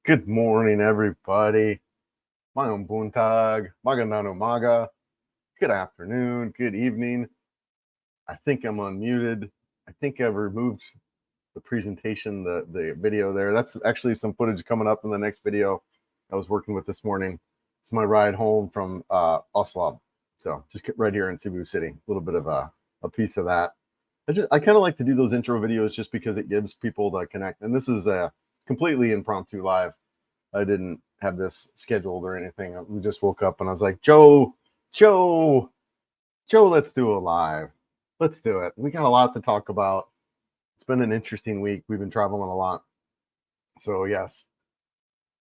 Good morning, everybody. Mayong buntag, magandang umaga, good afternoon, good evening. I think I'm unmuted. I think I've removed the presentation, the video there. That's actually some footage coming up in the next video I was working with this morning. It's my ride home from Oslo. So just right here in Cebu City, a little bit of a piece of that. I kind of like to do those intro videos just because it gives people to connect. And this is a completely impromptu live. I didn't have this scheduled or anything. We just woke up and I was like, Joe, let's do a live. Let's do it. We got a lot to talk about. It's been an interesting week. We've been traveling a lot. So yes,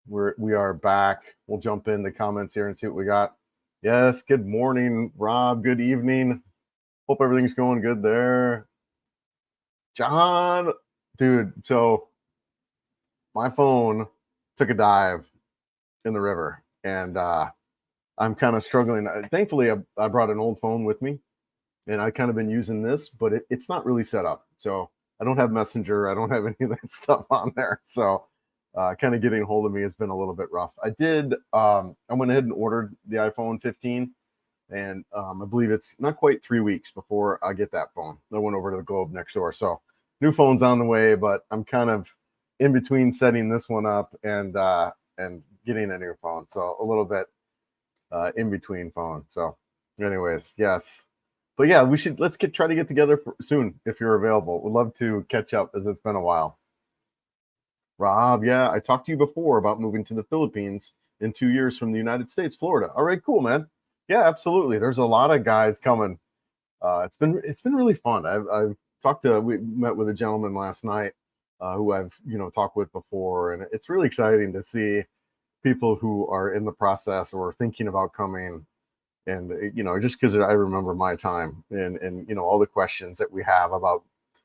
we are back. We'll jump in the comments here and see what we got. Yes, good morning, Rob. Good evening. Hope everything's going good there. John, dude, so my phone took a dive in the river and I'm kind of struggling. Thankfully, I brought an old phone with me and I kind of been using this, but it's not really set up. So I don't have Messenger. I don't have any of that stuff on there. So kind of getting a hold of me has been a little bit rough. I went ahead and ordered the iPhone 15 and I believe it's not quite 3 weeks before I get that phone. I went over to the Globe next door. So new phone's on the way, but I'm kind of in between setting this one up and getting a new phone. So a little bit in between phone. So anyways, yes. But yeah, let's try to get together soon if you're available. We'd love to catch up as it's been a while. Rob, yeah, I talked to you before about moving to the Philippines in 2 years from the United States, Florida. All right, cool, man. Yeah, absolutely. There's a lot of guys coming. It's been really fun. We met with a gentleman last night who I've talked with before, and it's really exciting to see people who are in the process or thinking about coming. And just because I remember my time and all the questions that we have about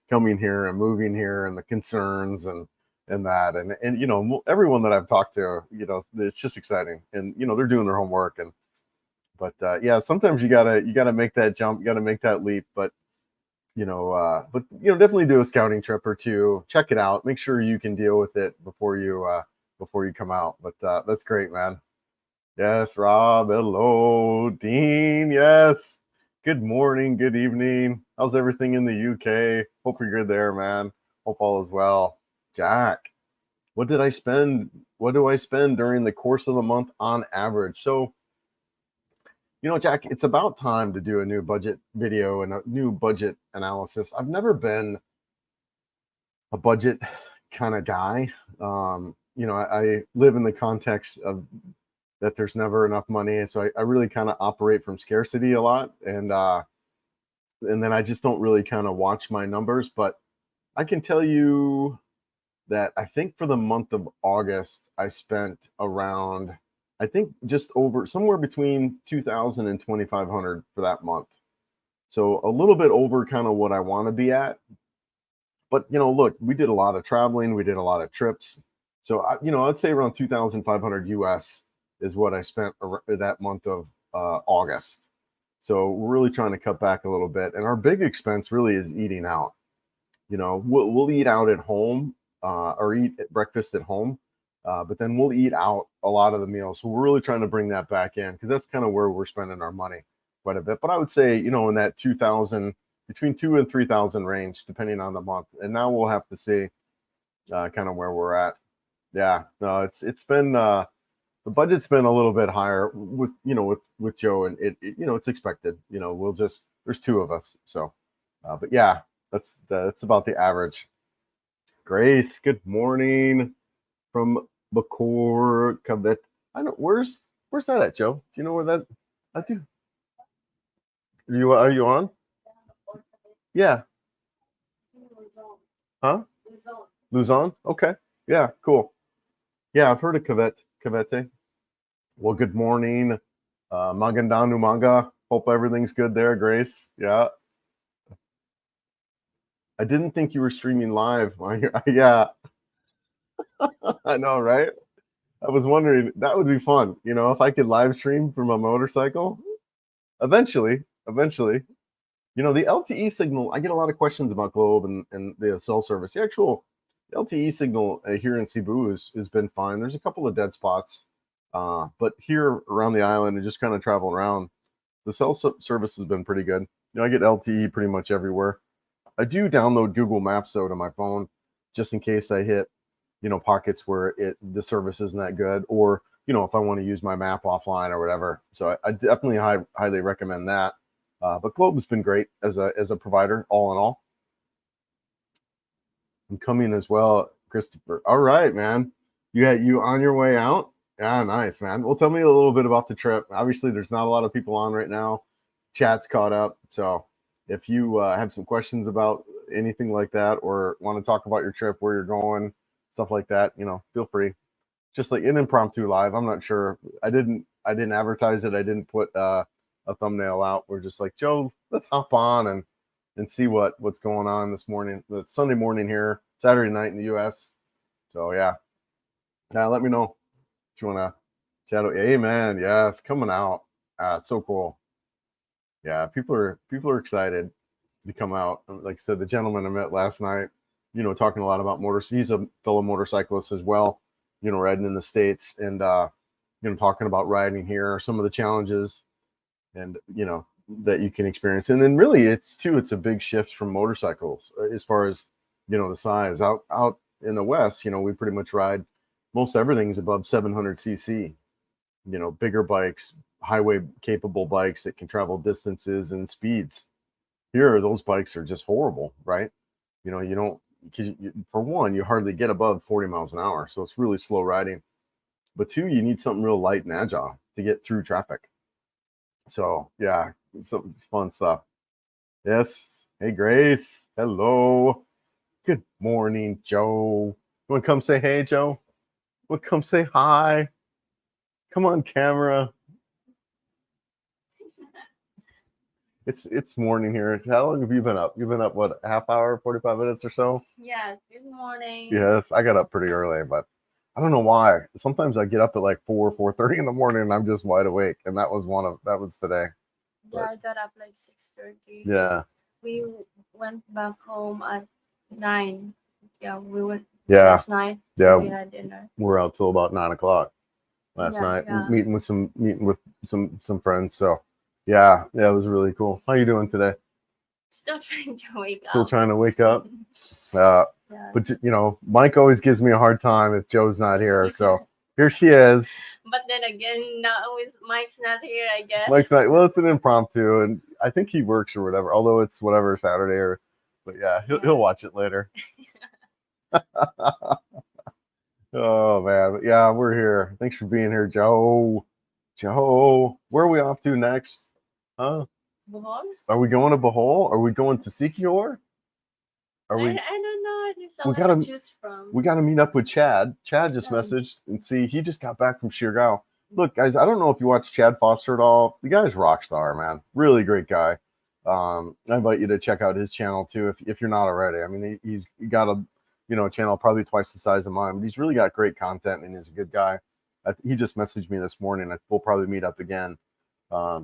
coming here and moving here and the concerns and that and everyone that I've talked to, it's just exciting, and they're doing their homework. But yeah, sometimes you gotta make that jump, you gotta make that leap. But definitely do a scouting trip or two, check it out, make sure you can deal with it before you come out. But that's great, man. Yes, Rob. Hello, Dean. Yes. Good morning. Good evening. How's everything in the UK? Hope you're good there, man. Hope all is well. Jack, what did I spend? What do I spend during the course of the month on average? So, Jack, it's about time to do a new budget video and a new budget analysis. I've never been a budget kind of guy. I live in the context of that there's never enough money. So I really kind of operate from scarcity a lot. And then I just don't really kind of watch my numbers. But I can tell you that I think for the month of August, I spent around, I think just over somewhere between 2,000 and 2,500 for that month. So a little bit over kind of what I want to be at. But, look, we did a lot of traveling. We did a lot of trips. So, I'd say around 2,500 US is what I spent that month of August. So we're really trying to cut back a little bit. And our big expense really is eating out. We'll eat out at home or eat breakfast at home, but then we'll eat out a lot of the meals. So we're really trying to bring that back in because that's kind of where we're spending our money quite a bit. But I would say, in that 2,000, between 2 and 3,000 range, depending on the month. And now we'll have to see kind of where we're at. Yeah, no, it's been the budget's been a little bit higher with Joe, and it's expected. There's two of us, so but yeah, that's about the average. Grace, good morning from Bacoor, Cavet. I know where's that at, Joe? Do you know where that? I do. Are you on? Yeah. Huh? Luzon. Okay. Yeah. Cool. Yeah, I've heard of Cavite. Well, good morning. Magandang umaga. Hope everything's good there, Grace. Yeah. I didn't think you were streaming live. Yeah. I know, right? I was wondering, that would be fun, if I could live stream from a motorcycle. Eventually. The LTE signal, I get a lot of questions about Globe and the cell service. The actual LTE signal here in Cebu has been fine. There's a couple of dead spots, but here around the island and just kind of traveling around, the cell service has been pretty good. I get LTE pretty much everywhere. I do download Google Maps though to my phone, just in case I hit, pockets where the service isn't that good, or if I want to use my map offline or whatever. So I definitely highly recommend that. But Globe has been great as a provider, all in all. I'm coming as well, Christopher. All right, man. You on your way out? Yeah, nice, man. Well, tell me a little bit about the trip. Obviously, there's not a lot of people on right now. Chat's caught up. So if you have some questions about anything like that, or want to talk about your trip, where you're going, stuff like that, feel free. Just like an impromptu live. I'm not sure. I didn't advertise it. I didn't put a thumbnail out. We're just like, Joe, let's hop on and see what's going on this morning. It's Sunday morning here, Saturday night in the US. So yeah. Now let me know if you want to chat. Amen. Yes, coming out. So cool. Yeah, people are excited to come out. Like I said, the gentleman I met last night, talking a lot about motors. He's a fellow motorcyclist as well, riding in the States, and talking about riding here, some of the challenges, and that you can experience. And then really it's a big shift from motorcycles as far as the size. Out in the West, we pretty much ride most everything's above 700 cc, bigger bikes, highway capable bikes that can travel distances and speeds. Here those bikes are just horrible, right? You don't, because for one, you hardly get above 40 miles an hour, so it's really slow riding. But two, you need something real light and agile to get through traffic. So yeah, some fun stuff. Yes. Hey, Grace. Hello. Good morning, Joe. You want to come say hey, Joe? Want to come say hi? Come on, camera. It's morning here. How long have you been up? You've been up, what, a half hour, 45 minutes or so? Yeah, good morning. Yes, I got up pretty early, but I don't know why. Sometimes I get up at like 4:30 in the morning and I'm just wide awake. And that was today. Yeah, I got up like 6:30. Yeah. We went back home at 9. Yeah, we went Yeah. last night. Yeah. We had dinner. We're out till about 9 o'clock last night, meeting with some friends. So yeah, it was really cool. How you doing today? Still trying to wake up. Still trying to wake up. Yeah. But Mike always gives me a hard time if Joe's not here. So here she is. But then again, now Mike's not here, I guess. Mike's not. Well, it's an impromptu, and I think he works or whatever. Although it's whatever Saturday but yeah, he'll watch it later. Oh man, but yeah, we're here. Thanks for being here, Joe. Joe, where are we off to next? Huh? Bohol? Are we going to Bohol? Are we going to Siquijor? I don't know. There's a lot to choose from. We got to meet up with Chad. Chad just messaged and see. He just got back from Siargao. Look, guys, I don't know if you watch Chad Foster at all. The guy's rock star, man. Really great guy. I invite you to check out his channel too if you're not already. I mean, he's got a channel probably twice the size of mine, but he's really got great content and he's a good guy. He just messaged me this morning. We'll probably meet up again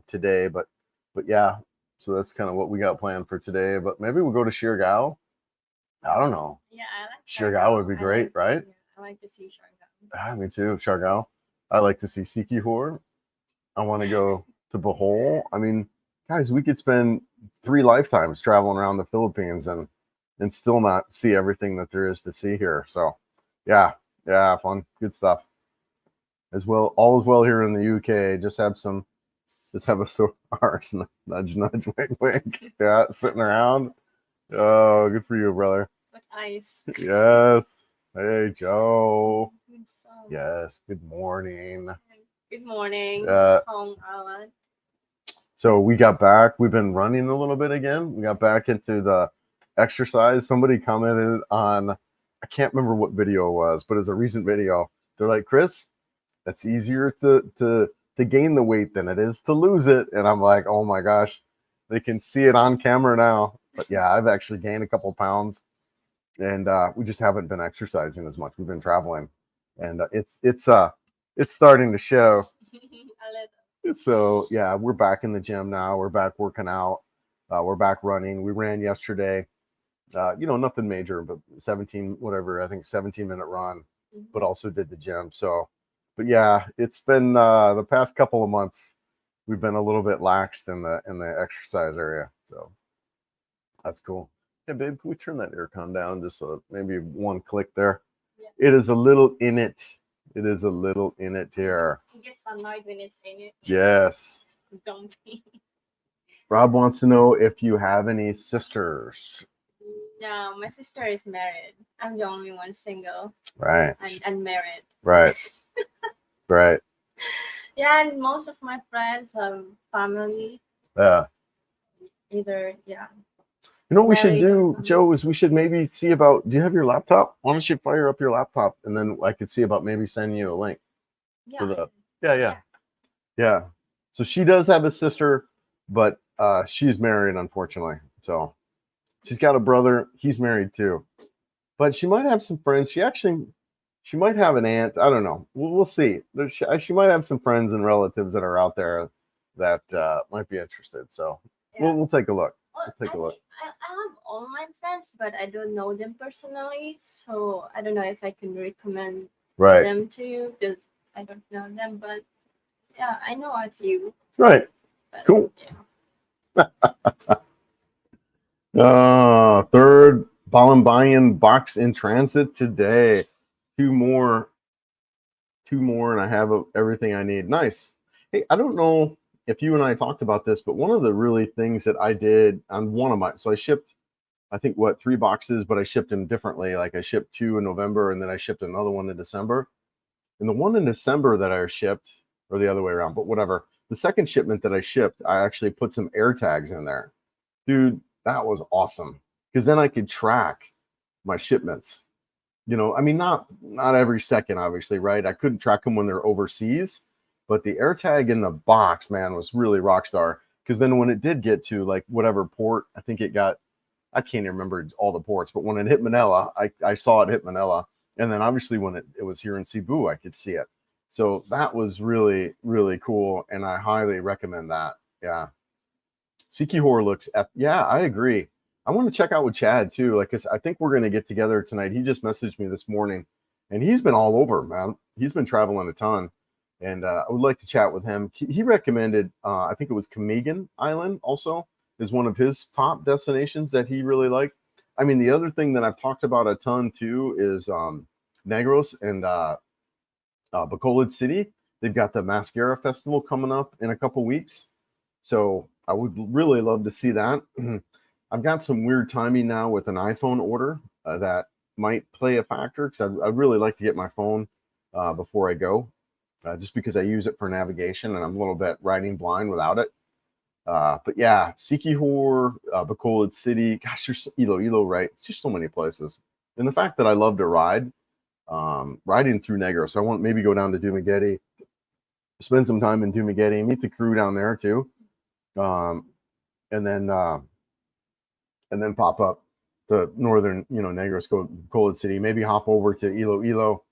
today, but yeah. So that's kind of what we got planned for today. But maybe we'll go to Siargao. I don't know. Yeah, I like Siargao would be great, right? Yeah, I like to see Siargao. Me too, Siargao. I like to see Siquijor. I want to go to Bohol. I mean, guys, we could spend 3 lifetimes traveling around the Philippines and still not see everything that there is to see here. So yeah, fun, good stuff. As well, all is well here in the UK. Just have a sore arse, nudge, wink, wink. Yeah, sitting around. Oh, good for you, brother. With ice. Yes. Hey, Joe. Yes. Good morning. Good morning. So we got back. We've been running a little bit again. We got back into the exercise. Somebody commented on, I can't remember what video it was, but it's a recent video. They're like, Chris, that's easier to gain the weight than it is to lose it. And I'm like, oh my gosh, they can see it on camera now. But yeah, I've actually gained a couple pounds, and we just haven't been exercising as much. We've been traveling, and it's starting to show. So yeah, we're back in the gym now. We're back working out. We're back running. We ran yesterday. Nothing major, but 17, whatever, I think 17-minute run, but Mhm. also did the gym. So, but yeah, it's been the past couple of months we've been a little bit laxed in the exercise area. So that's cool. Yeah, babe, can we turn that aircon down just so maybe one click there? Yeah. It is a little in it. It is a little in it here. It gets annoyed when it's in it. Yes. Don't be. Rob wants to know if you have any sisters. No, my sister is married. I'm the only one single Right. and unmarried. Right. Right. Yeah, and most of my friends have family. Yeah. Either, yeah. You know what we should Married or do, family. Joe, is we should maybe see about, do you have your laptop? Why don't you fire up your laptop and then I could see about maybe sending you a link to Yeah. the, yeah. So she does have a sister, but she's married, unfortunately. So she's got a brother. He's married too. But she might have some friends. She might have an aunt. I don't know. We'll see. She might have some friends and relatives that are out there that might be interested. So Yeah. we'll take a look. Well, We'll take a look. I have online friends, but I don't know them personally, so I don't know if I can recommend Right. them to you because I don't know them. But yeah, I know a few. Right. But, Cool. Yeah. Third Balambayan box in transit today. Two more, and I have everything I need. Nice. Hey, I don't know if you and I talked about this, but one of the really things that I did on one of my, so I shipped, I think 3 boxes, but I shipped them differently. Like I shipped 2 in November and then I shipped another one in December. And the one in December that I shipped, or the other way around, but whatever. The second shipment that I shipped, I actually put some air tags in there. Dude, that was awesome. Because then I could track my shipments. I mean, not every second, obviously, right? I couldn't track them when they're overseas, but the air tag in the box, man, was really rock star. Because then when it did get to like whatever port, I think it got, I can't even remember all the ports, but when it hit Manila, I saw it hit Manila. And then obviously when it was here in Cebu, I could see it. So that was really, really cool. And I highly recommend that. Yeah. Sikihor looks, yeah, I agree. I want to check out with Chad too. Like, 'cause I think we're going to get together tonight. He just messaged me this morning and he's been all over, man. He's been traveling a ton. And I would like to chat with him. He recommended, I think it was Camiguin Island also is one of his top destinations that he really liked. I mean, the other thing that I've talked about a ton too is Negros and Bacolod City. They've got the Mascara Festival coming up in a couple weeks. So I would really love to see that. I've got some weird timing now with an iPhone order that might play a factor because I'd really like to get my phone before I go, just because I use it for navigation and I'm a little bit riding blind without it. But yeah, Sikihor, Bacolod City, gosh, there's Iloilo, right? It's just so many places. And the fact that I love to ride, riding through Negros. So I want maybe go down to Dumaguete, spend some time in Dumaguete, meet the crew down there too. And then pop up to northern, Negros, Bacolod City, maybe hop over to Iloilo.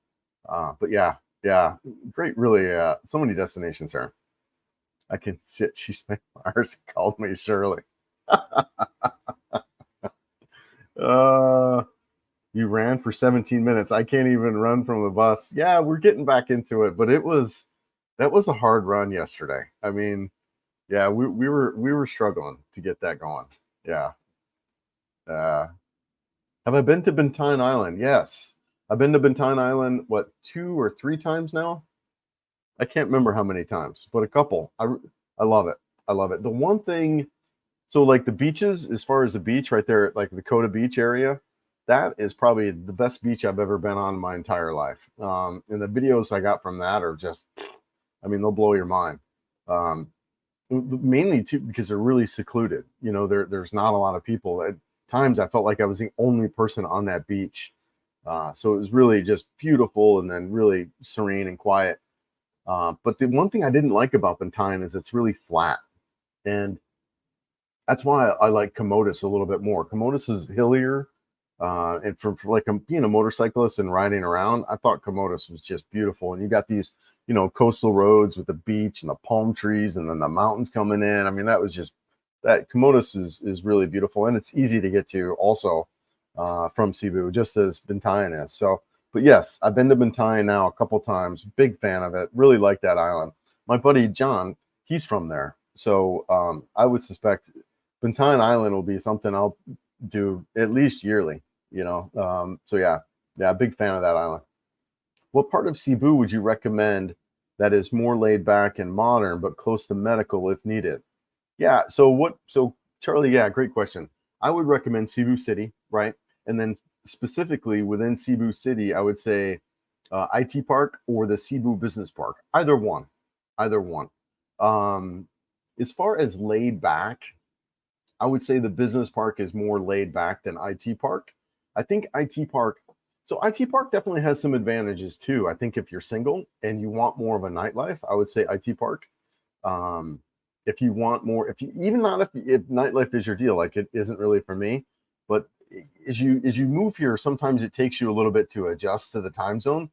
But yeah, great, really, so many destinations here. I can shit. She spent hours and called me Shirley. You ran for 17 minutes. I can't even run from the bus. Yeah, we're getting back into it, but that was a hard run yesterday. I mean, yeah, we were struggling to get that going. Yeah. Have I been to Bentine Island? Yes. I've been to Bentine Island, 2 or 3 times now? I can't remember how many times, but a couple. I love it. I love it. The one thing, so like the beaches, as far as the beach right there, like the Coda Beach area, that is probably the best beach I've ever been on in my entire life. And the videos I got from that are just, I mean, they'll blow your mind. Mainly too because they're really secluded. There's not a lot of people. At times I felt like I was the only person on that beach. So it was really just beautiful and then really serene and quiet. But the one thing I didn't like about Bentine is it's really flat. And that's why I like Comotus a little bit more. Comotus is hillier. And for like being a motorcyclist and riding around, I thought Comotus was just beautiful. And you got these, coastal roads with the beach and the palm trees and then the mountains coming in. I mean, that Comotus is really beautiful and it's easy to get to also. from Cebu, just as Bintayan is. So, but yes, I've been to Bintayan now a couple times. Big fan of it. Really like that island. My buddy John, he's from there. So I would suspect Bintayan Island will be something I'll do at least yearly, you know. So yeah, big fan of that island. What part of Cebu would you recommend that is more laid back and modern, but close to medical if needed? Yeah. So Charlie, yeah, great question. I would recommend Cebu City, right? And then specifically within Cebu City, I would say IT Park or the Cebu Business Park. Either one. Um, as far as laid back, I would say the business park is more laid back than IT Park. I think IT Park, so IT Park definitely has some advantages too. I think if you're single and you want more of a nightlife, I would say IT Park. Um, if you want more, if you even not if nightlife is your deal, like it isn't really for me, but as you move here, sometimes it takes you a little bit to adjust to the time zone.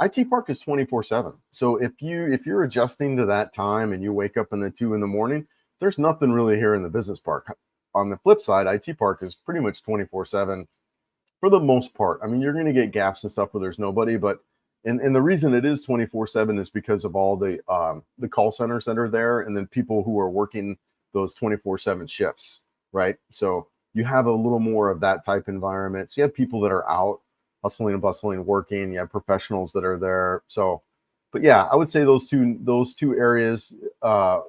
IT Park is 24/7. So if you're adjusting to that time and you wake up in the 2 in the morning, there's nothing really here in the business park. On the flip side, IT Park is pretty much 24/7 for the most part. I mean, you're going to get gaps and stuff where there's nobody, but and the reason it is 24/7 is because of all the call centers that are there, and then people who are working those 24/7 shifts, right? So you have a little more of that type environment. So you have people that are out hustling and bustling, working. You have professionals that are there. So, but yeah, I would say those two areas,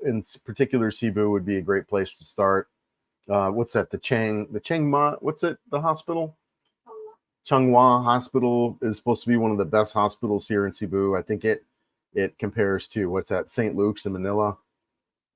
in particular, Cebu would be a great place to start. What's that? The Chiang Mai. What's it? The hospital? Changhua Hospital is supposed to be one of the best hospitals here in Cebu. I think it compares to what's that, St. Luke's in Manila.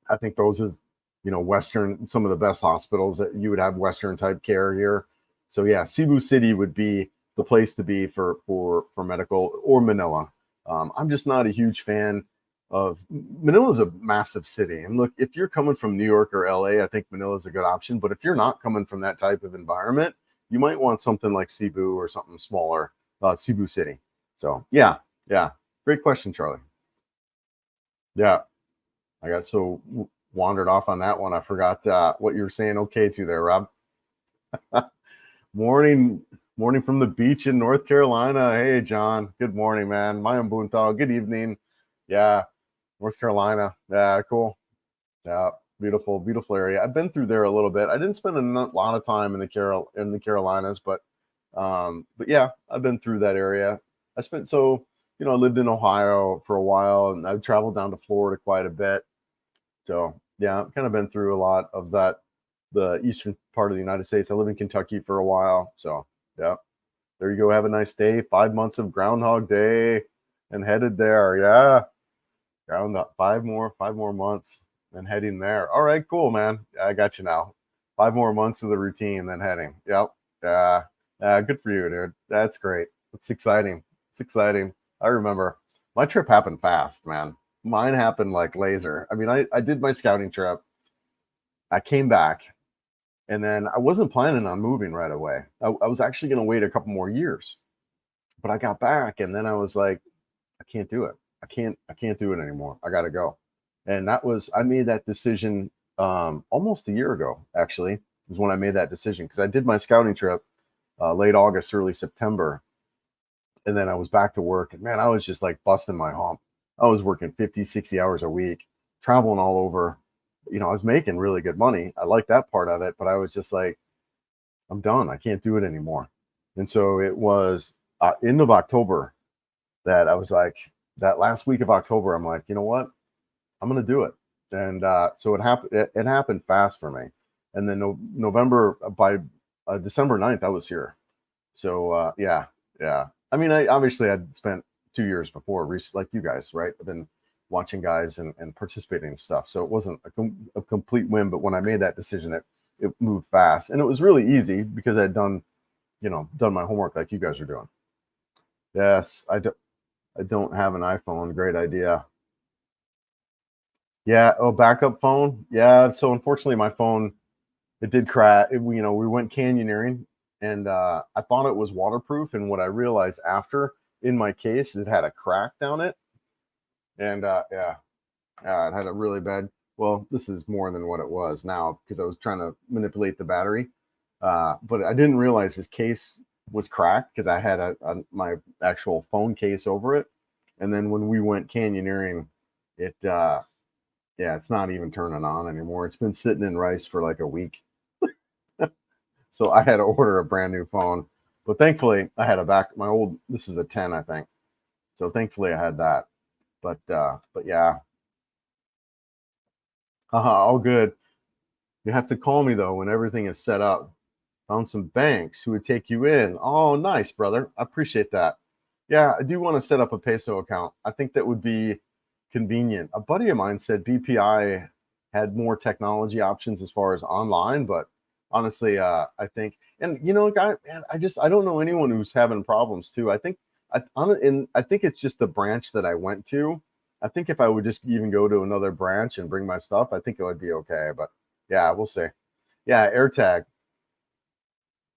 I think those is Western, some of the best hospitals that you would have Western type care here. So yeah, Cebu City would be the place to be for medical, or Manila. I'm just not a huge fan of Manila's a massive city. And look, if you're coming from New York or LA, I think Manila's a good option. But if you're not coming from that type of environment, you might want something like Cebu or something smaller, Cebu City. So yeah, great question, Charlie. Yeah, I got so wandered off on that one. I forgot what you were saying. Okay, to there, Rob. Morning, morning from the beach in North Carolina. Hey, John. Good morning, man. Mayang buntag. Good evening. Yeah, North Carolina. Yeah, cool. Yeah, beautiful, beautiful area. I've been through there a little bit. I didn't spend a lot of time in the Carolinas, but yeah, I've been through that area. I spent so I lived in Ohio for a while, and I've traveled down to Florida quite a bit. So yeah, I've kind of been through a lot of that, the eastern part of the United States. I lived in Kentucky for a while. So yeah, there you go. Have a nice day. 5 months of Groundhog Day, and headed there. Yeah, ground up 5 more months, and heading there. All right, cool, man. I got you now. 5 more months of the routine, then heading. Yep. Good for you, dude. That's great. It's exciting. It's exciting. I remember my trip happened fast, man. Mine happened like laser. I mean, I did my scouting trip. I came back, and then I wasn't planning on moving right away. I was actually going to wait a couple more years, but I got back, and then I was like, I can't do it. I can't do it anymore. I got to go. And I made that decision almost a year ago, actually, is when I made that decision, because I did my scouting trip late August, early September. And then I was back to work, and man, I was just like busting my hump. I was working 50, 60 hours a week, traveling all over. I was making really good money. I liked that part of it, but I was just like, I'm done. I can't do it anymore. And so it was end of October that I was like, that last week of October, I'm like, you know what? I'm going to do it. And so it happened. It happened fast for me. And then November, by December 9th, I was here. So yeah. I mean, I obviously had spent 2 years before, like you guys, right? I've been watching guys and participating in stuff. So it wasn't a complete win. But when I made that decision, it moved fast, and it was really easy because I'd done my homework like you guys are doing. Yes, I don't have an iPhone. Great idea. Yeah. Oh, backup phone. Yeah. So unfortunately, my phone, it did crash. We went canyoneering, and I thought it was waterproof. And what I realized after, in my case, it had a crack down it, and it had a really bad. Well, this is more than what it was now, because I was trying to manipulate the battery. But I didn't realize his case was cracked because I had my actual phone case over it. And then when we went canyoneering, it yeah, it's not even turning on anymore. It's been sitting in rice for like a week. So I had to order a brand new phone. But thankfully I had my old, this is a 10, I think. So thankfully I had that. But yeah. All good. You have to call me though when everything is set up. Found some banks who would take you in. Oh, nice, brother. I appreciate that. Yeah, I do want to set up a peso account. I think that would be convenient. A buddy of mine said BPI had more technology options as far as online, but honestly, I think, and you know, guy, man, I don't know anyone who's having problems too. I think it's just the branch that I went to. I think if I would just even go to another branch and bring my stuff, I think it would be okay. But yeah, we'll see. Yeah, AirTag.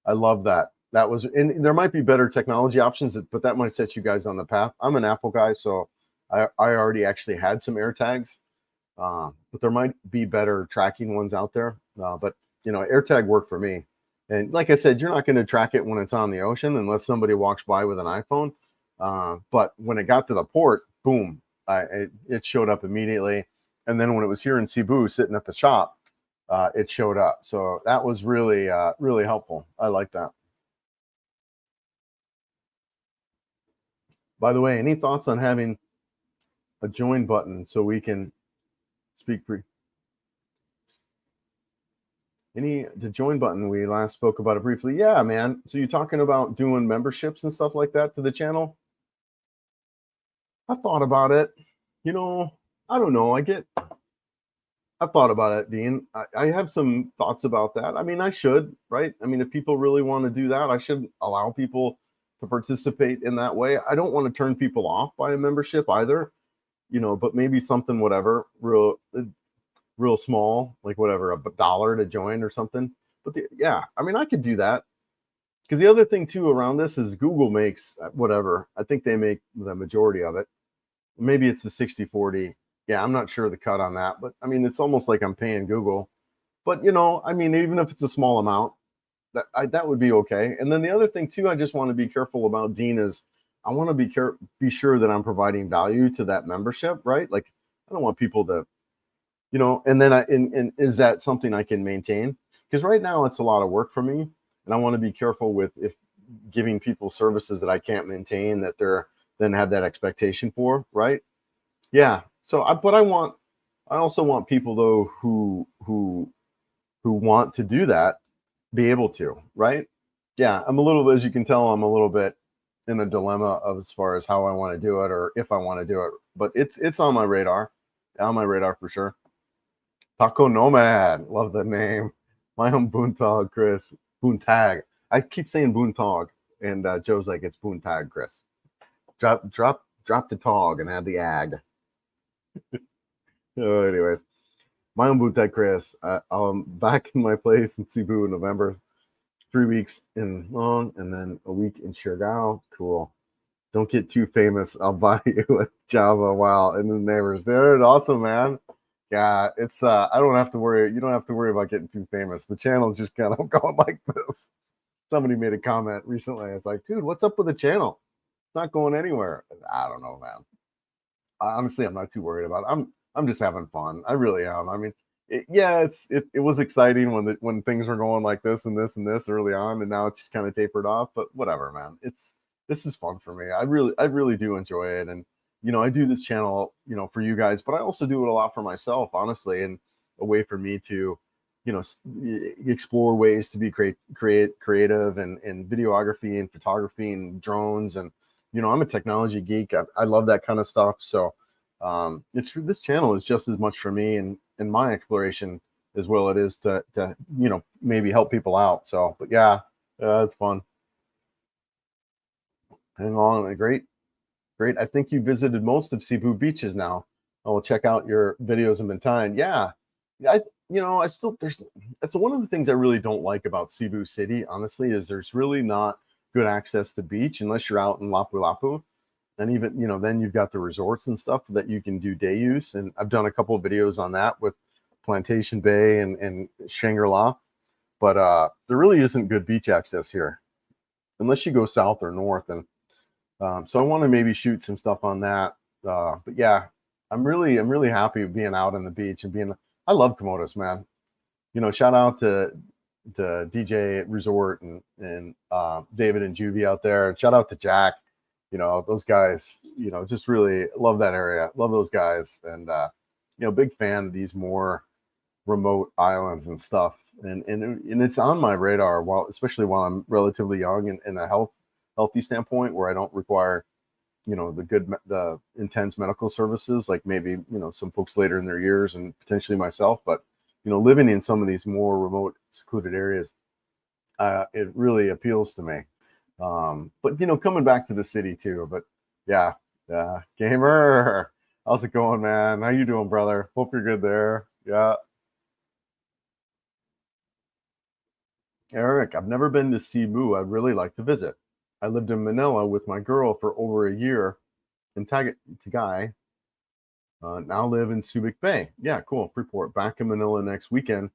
I love that. That was, and there might be better technology options, but that might set you guys on the path. I'm an Apple guy, so I already actually had some AirTags, but there might be better tracking ones out there. But you know, AirTag worked for me. And like I said, you're not going to track it when it's on the ocean unless somebody walks by with an iPhone. But when it got to the port, boom, it showed up immediately. And then when it was here in Cebu, sitting at the shop, it showed up. So that was really, really helpful. I like that. By the way, any thoughts on having a join button so we can speak the join button? We last spoke about it briefly. Yeah, man. So you're talking about doing memberships and stuff like that to the channel? I thought about it. You know, I don't know. I've thought about it, Dean. I have some thoughts about that. I mean, I should, right? I mean, if people really want to do that, I should allow people to participate in that way. I don't want to turn people off by a membership either, you know, but maybe something, whatever, real small, like whatever, $1 to join or something. But yeah, I mean, I could do that. Because the other thing too around this is Google makes whatever. I think they make the majority of it. Maybe it's the 60/40. Yeah, I'm not sure the cut on that, but I mean, it's almost like I'm paying Google. But you know, I mean, even if it's a small amount, that would be okay. And then the other thing too, I just want to be careful about, Dean, is I want to be sure that I'm providing value to that membership, right? Like I don't want people to, you know, and then and is that something I can maintain? Because right now it's a lot of work for me, and I want to be careful with if giving people services that I can't maintain, that they're then have that expectation for, right? Yeah. So I also want people though who want to do that be able to, right? Yeah, I'm a little, as you can tell, I'm a little bit in a dilemma of as far as how I want to do it or if I want to do it, but it's on my radar for sure. Taco Nomad, love the name. My own Boontog, Chris. Boontag. I keep saying Boontog, and Joe's like, it's Boontag, Chris. Drop the tog and add the ag. Oh, anyways, my own Boontag, Chris. Back in my place in Cebu in November. 3 weeks in Long and then a week in Siargao. Cool. Don't get too famous. I'll buy you a Java while in the neighbors. Dude, awesome, man. Yeah, it's I don't have to worry. You don't have to worry about getting too famous. The channel's just kind of going like this. Somebody made a comment recently. It's like, dude, what's up with the channel? It's not going anywhere. I don't know, man. Honestly, I'm not too worried about it. I'm just having fun. I really am. I mean, it was exciting when things were going like this and this and this early on, and now it's just kind of tapered off. But whatever, man. This is fun for me. I really do enjoy it, and you know, I do this channel, you know, for you guys, but I also do it a lot for myself, honestly, and a way for me to, you know, explore ways to be creative and videography and photography and drones, and you know, I'm a technology geek. I love that kind of stuff. So this channel is just as much for me and my exploration as well it is to you know, maybe help people out. So but yeah, it's fun. Hang on. Great. I think you visited most of Cebu beaches now. I will check out your videos in Bintayan. Yeah, I you know, I still there's that's one of the things I really don't like about Cebu City, honestly, is there's really not good access to beach unless you're out in Lapu-Lapu. And even, you know, then you've got the resorts and stuff that you can do day use. And I've done a couple of videos on that with Plantation Bay and Shangri-La. but there really isn't good beach access here unless you go south or north. And so I want to maybe shoot some stuff on that. But yeah, I'm really happy being out on the beach and being. I love Komodos, man. You know, shout out to DJ Resort and David and Juvie out there. Shout out to Jack. You know, those guys. You know, just really love that area. Love those guys, and you know, big fan of these more remote islands and stuff. And it's on my radar, especially while I'm relatively young and in a healthy standpoint, where I don't require, you know, the intense medical services like maybe, you know, some folks later in their years and potentially myself. But you know, living in some of these more remote, secluded areas, it really appeals to me. But you know, coming back to the city too. But yeah, Gamer, how's it going, man? How you doing, brother? Hope you're good there. Yeah. Eric, I've never been to Cebu. I'd really like to visit. I lived in Manila with my girl for over a year in Tagay. Now live in Subic Bay. Yeah, cool. Freeport. Back in Manila next weekend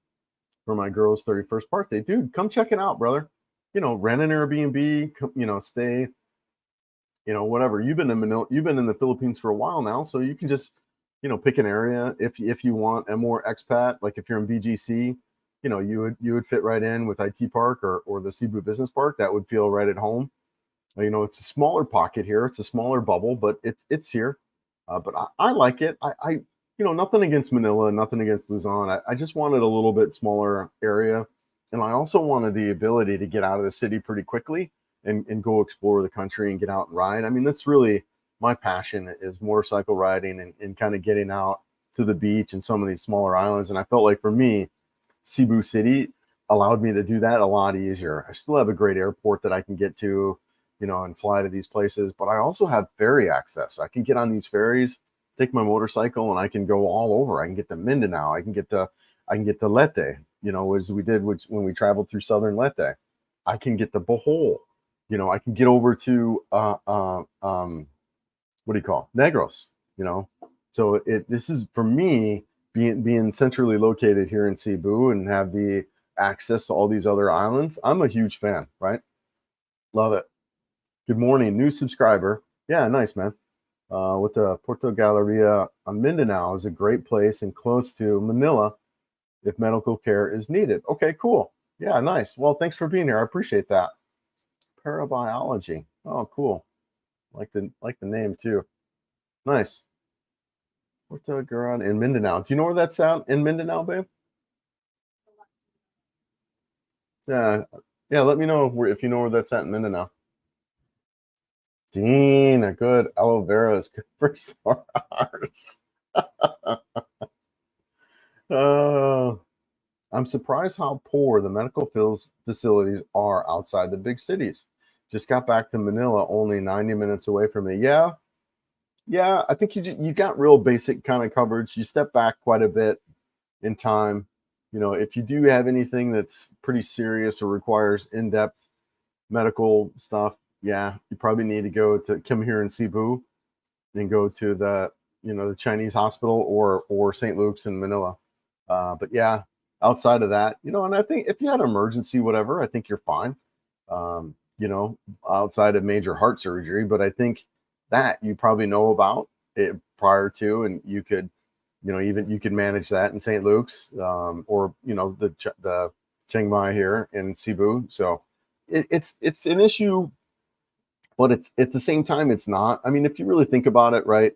for my girl's 31st birthday. Dude, come check it out, brother. You know, rent an Airbnb, you know, stay, you know, whatever. You've been in Manila, you've been in the Philippines for a while now, so you can just, you know, pick an area if you want a more expat, like if you're in BGC, you know, you would fit right in with IT Park or the Cebu Business Park. That would feel right at home. You know, it's a smaller pocket here. It's a smaller bubble, but it's here. But I like it. You know, nothing against Manila, nothing against Luzon. I just wanted a little bit smaller area, and I also wanted the ability to get out of the city pretty quickly and go explore the country and get out and ride. I mean, that's really my passion is motorcycle riding and kind of getting out to the beach and some of these smaller islands. And I felt like for me, Cebu City allowed me to do that a lot easier. I still have a great airport that I can get to, you know, and fly to these places, but I also have ferry access. I can get on these ferries, take my motorcycle, and I can go all over. I can get to Mindanao. I can get to Leyte, you know, as we did when we traveled through southern Leyte. I can get to Bohol. You know, I can get over to what do you call Negros, you know. So this is for me being centrally located here in Cebu and have the access to all these other islands. I'm a huge fan, right? Love it. Good morning, new subscriber. Yeah, nice, man. With the Porto Galleria on Mindanao is a great place and close to Manila if medical care is needed. Okay, cool. Yeah, nice. Well, thanks for being here. I appreciate that. Parabiology. Oh, cool. Like the name too. Nice. Porto Garon in Mindanao. Do you know where that's at in Mindanao, babe? Yeah. Yeah, let me know if you know where that's at in Mindanao. Dean, a good aloe vera is good for SARS. uh, I'm surprised how poor the medical facilities are outside the big cities. Just got back to Manila, only 90 minutes away from me. Yeah, I think you got real basic kind of coverage. You step back quite a bit in time. You know, if you do have anything that's pretty serious or requires in-depth medical stuff, yeah, you probably need to come here in Cebu and go to the Chinese hospital or St. Luke's in Manila. But yeah, outside of that, you know, and I think if you had an emergency, whatever, I think you're fine. You know, outside of major heart surgery, but I think that you probably know about it prior to, and you could, you know, even you could manage that in St. Luke's, or you know, the Chiang Mai here in Cebu. So it's an issue, but it's at the same time it's not. I mean, if you really think about it, right?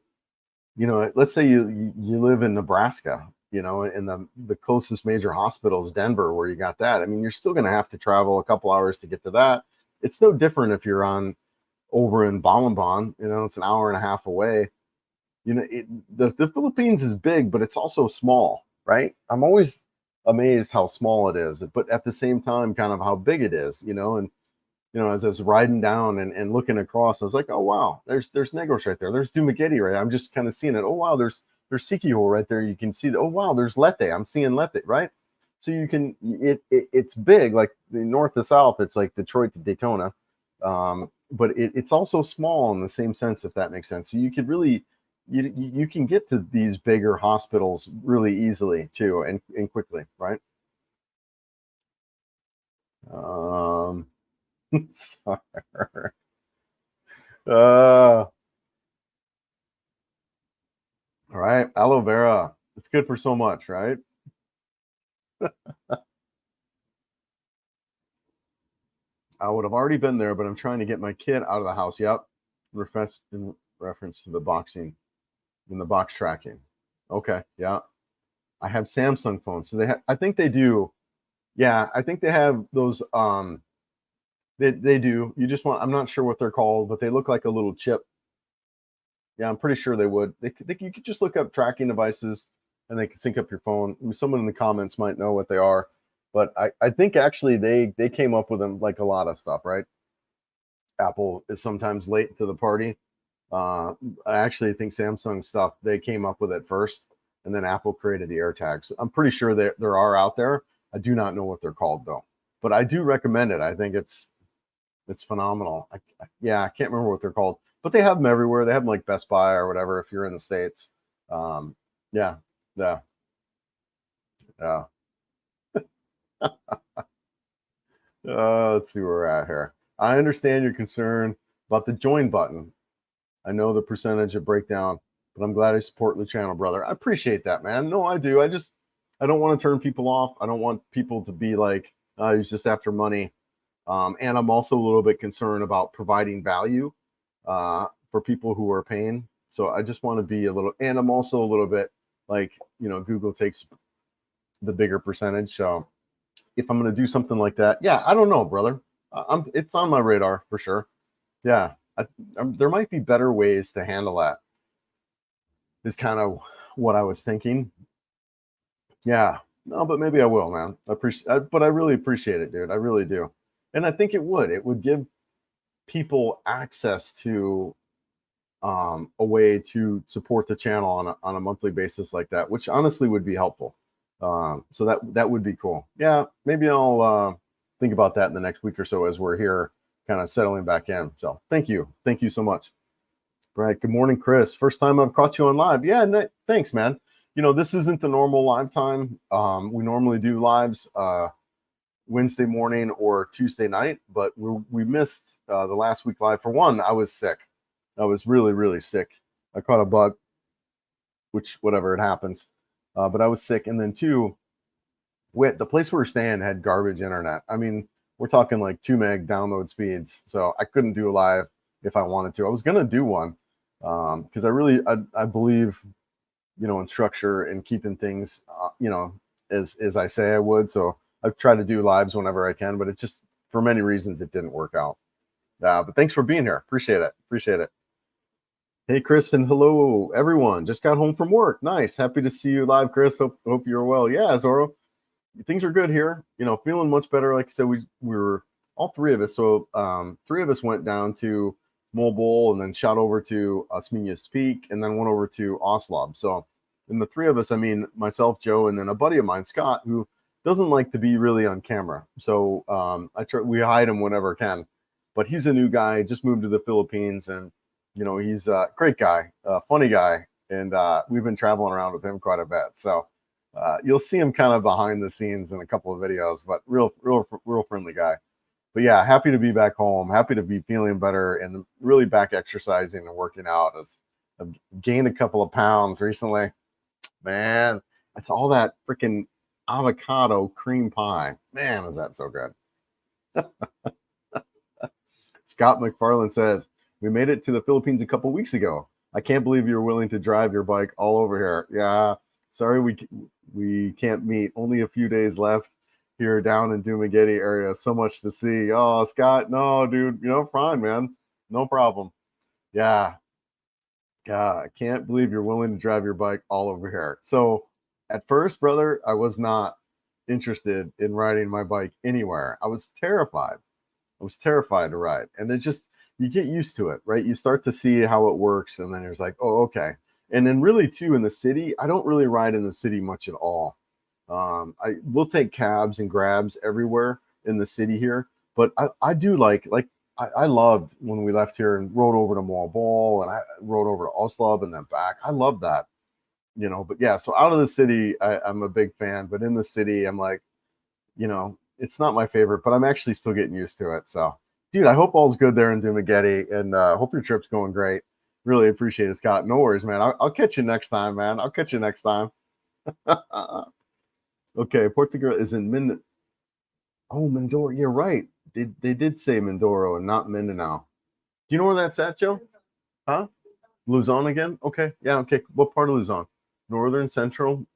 You know, let's say you live in Nebraska, you know, and the closest major hospital is Denver, where you got that. I mean, you're still going to have to travel a couple hours to get to that. It's no different if you're over in Balamban, you know, it's an hour and a half away. You know, the Philippines is big, but it's also small, right? I'm always amazed how small it is, but at the same time, kind of how big it is, you know. And you know, as I was riding down and looking across, I was like, oh wow, there's Negros right there. There's Dumaguete right. I'm just kind of seeing it. Oh wow, there's Siquijor right there. You can see that. Oh wow, there's Leyte. I'm seeing Leyte, right? So you can it's big, like the north to south. It's like Detroit to Daytona, but it's also small in the same sense, if that makes sense. So you could really you can get to these bigger hospitals really easily too and quickly, right? Sorry. All right, aloe vera. It's good for so much, right? I would have already been there, but I'm trying to get my kid out of the house. Yep. In reference to the boxing in the box tracking. Okay. Yeah. I have Samsung phones. So I think they do. Yeah, I think they have those they do. I'm not sure what they're called, but they look like a little chip. Yeah, I'm pretty sure they would. You could just look up tracking devices and they can sync up your phone. Someone in the comments might know what they are, but I think actually they came up with them like a lot of stuff, right? Apple is sometimes late to the party. I actually think Samsung stuff, they came up with it first, and then Apple created the AirTags. I'm pretty sure there are out there. I do not know what they're called though, but I do recommend it. I think it's phenomenal. Yeah, I can't remember what they're called, but they have them everywhere. They have them like Best Buy or whatever if you're in the States. Um, yeah, yeah, yeah. Let's see where we're at here. I understand your concern about the join button. I know the percentage of breakdown, but I'm glad I support the channel, brother. I appreciate that, man. No, I do. I don't want to turn people off. I don't want people to be like, he's just after money. And I'm also a little bit concerned about providing value for people who are paying. So I just want to be a little, and I'm also a little bit like, Google takes the bigger percentage. So if I'm going to do something like that, yeah, I don't know, brother. It's on my radar for sure. Yeah, there might be better ways to handle that. Is kind of what I was thinking. Yeah, no, but maybe I will, man. But I really appreciate it, dude. I really do, and I think it would. It would give people access to a way to support the channel on a monthly basis like that, which honestly would be helpful. So that would be cool. Yeah, maybe I'll think about that in the next week or so as we're here, kind of settling back in. So thank you so much. Right. Good morning, Chris. First time I've caught you on live. Yeah, thanks, man. This isn't the normal live time. We normally do lives Wednesday morning or Tuesday night, but we missed the last week live. For one, I was sick. I was really, really sick. I caught a bug, which whatever, it happens. But I was sick. And then two, the place we were staying had garbage internet. I mean, we're talking like 2 meg download speeds. So I couldn't do a live if I wanted to. I was going to do one because I believe, in structure and keeping things, as I say I would. So I try to do lives whenever I can, but it just, for many reasons, it didn't work out. But thanks for being here. Appreciate it. Appreciate it. Hey, Chris, and hello, everyone. Just got home from work. Nice. Happy to see you live, Chris. Hope you're well. Yeah, Zoro, things are good here. Feeling much better. Like I said, we were all three of us. So three of us went down to Mobile and then shot over to Osminius Peak and then went over to Oslob. So in the three of us, I mean, myself, Joe, and then a buddy of mine, Scott, who doesn't like to be really on camera. So we hide him whenever can. But he's a new guy, just moved to the Philippines, and he's a great guy, funny guy, and we've been traveling around with him quite a bit. So you'll see him kind of behind the scenes in a couple of videos, but real friendly guy. But yeah, happy to be back home. Happy to be feeling better and really back exercising and working out. I've gained a couple of pounds recently. Man, it's all that freaking avocado cream pie. Man, is that so good. Scott McFarland says, we made it to the Philippines a couple weeks ago. I can't believe you're willing to drive your bike all over here. Yeah, sorry we can't meet. Only a few days left here down in Dumaguete area. So much to see. Oh, Scott, no, dude, fine, man. No problem. Yeah. God, I can't believe you're willing to drive your bike all over here. So at first, brother, I was not interested in riding my bike anywhere. I was terrified. I was terrified to ride. And then you get used to it, right? You start to see how it works. And then there's like, oh, okay. And then really too, in the city, I don't really ride in the city much at all. I will take cabs and grabs everywhere in the city here, but I do I loved when we left here and rode over to Mobile and I rode over to Oslo and then back. I love that, but yeah, so out of the city, I'm a big fan, but in the city, I'm like, It's not my favorite, but I'm actually still getting used to it. So, dude, I hope all's good there in Dumageddon, and hope your trip's going great. Really appreciate it, Scott. No worries, man. I'll catch you next time, man. I'll catch you next time. Okay, Portugal is in Mind. Oh, Mindoro. You're right. They did say Mindoro and not Mindanao. Do you know where that's at, Joe? Huh? Luzon again? Okay. Yeah, okay. What part of Luzon? Northern, central,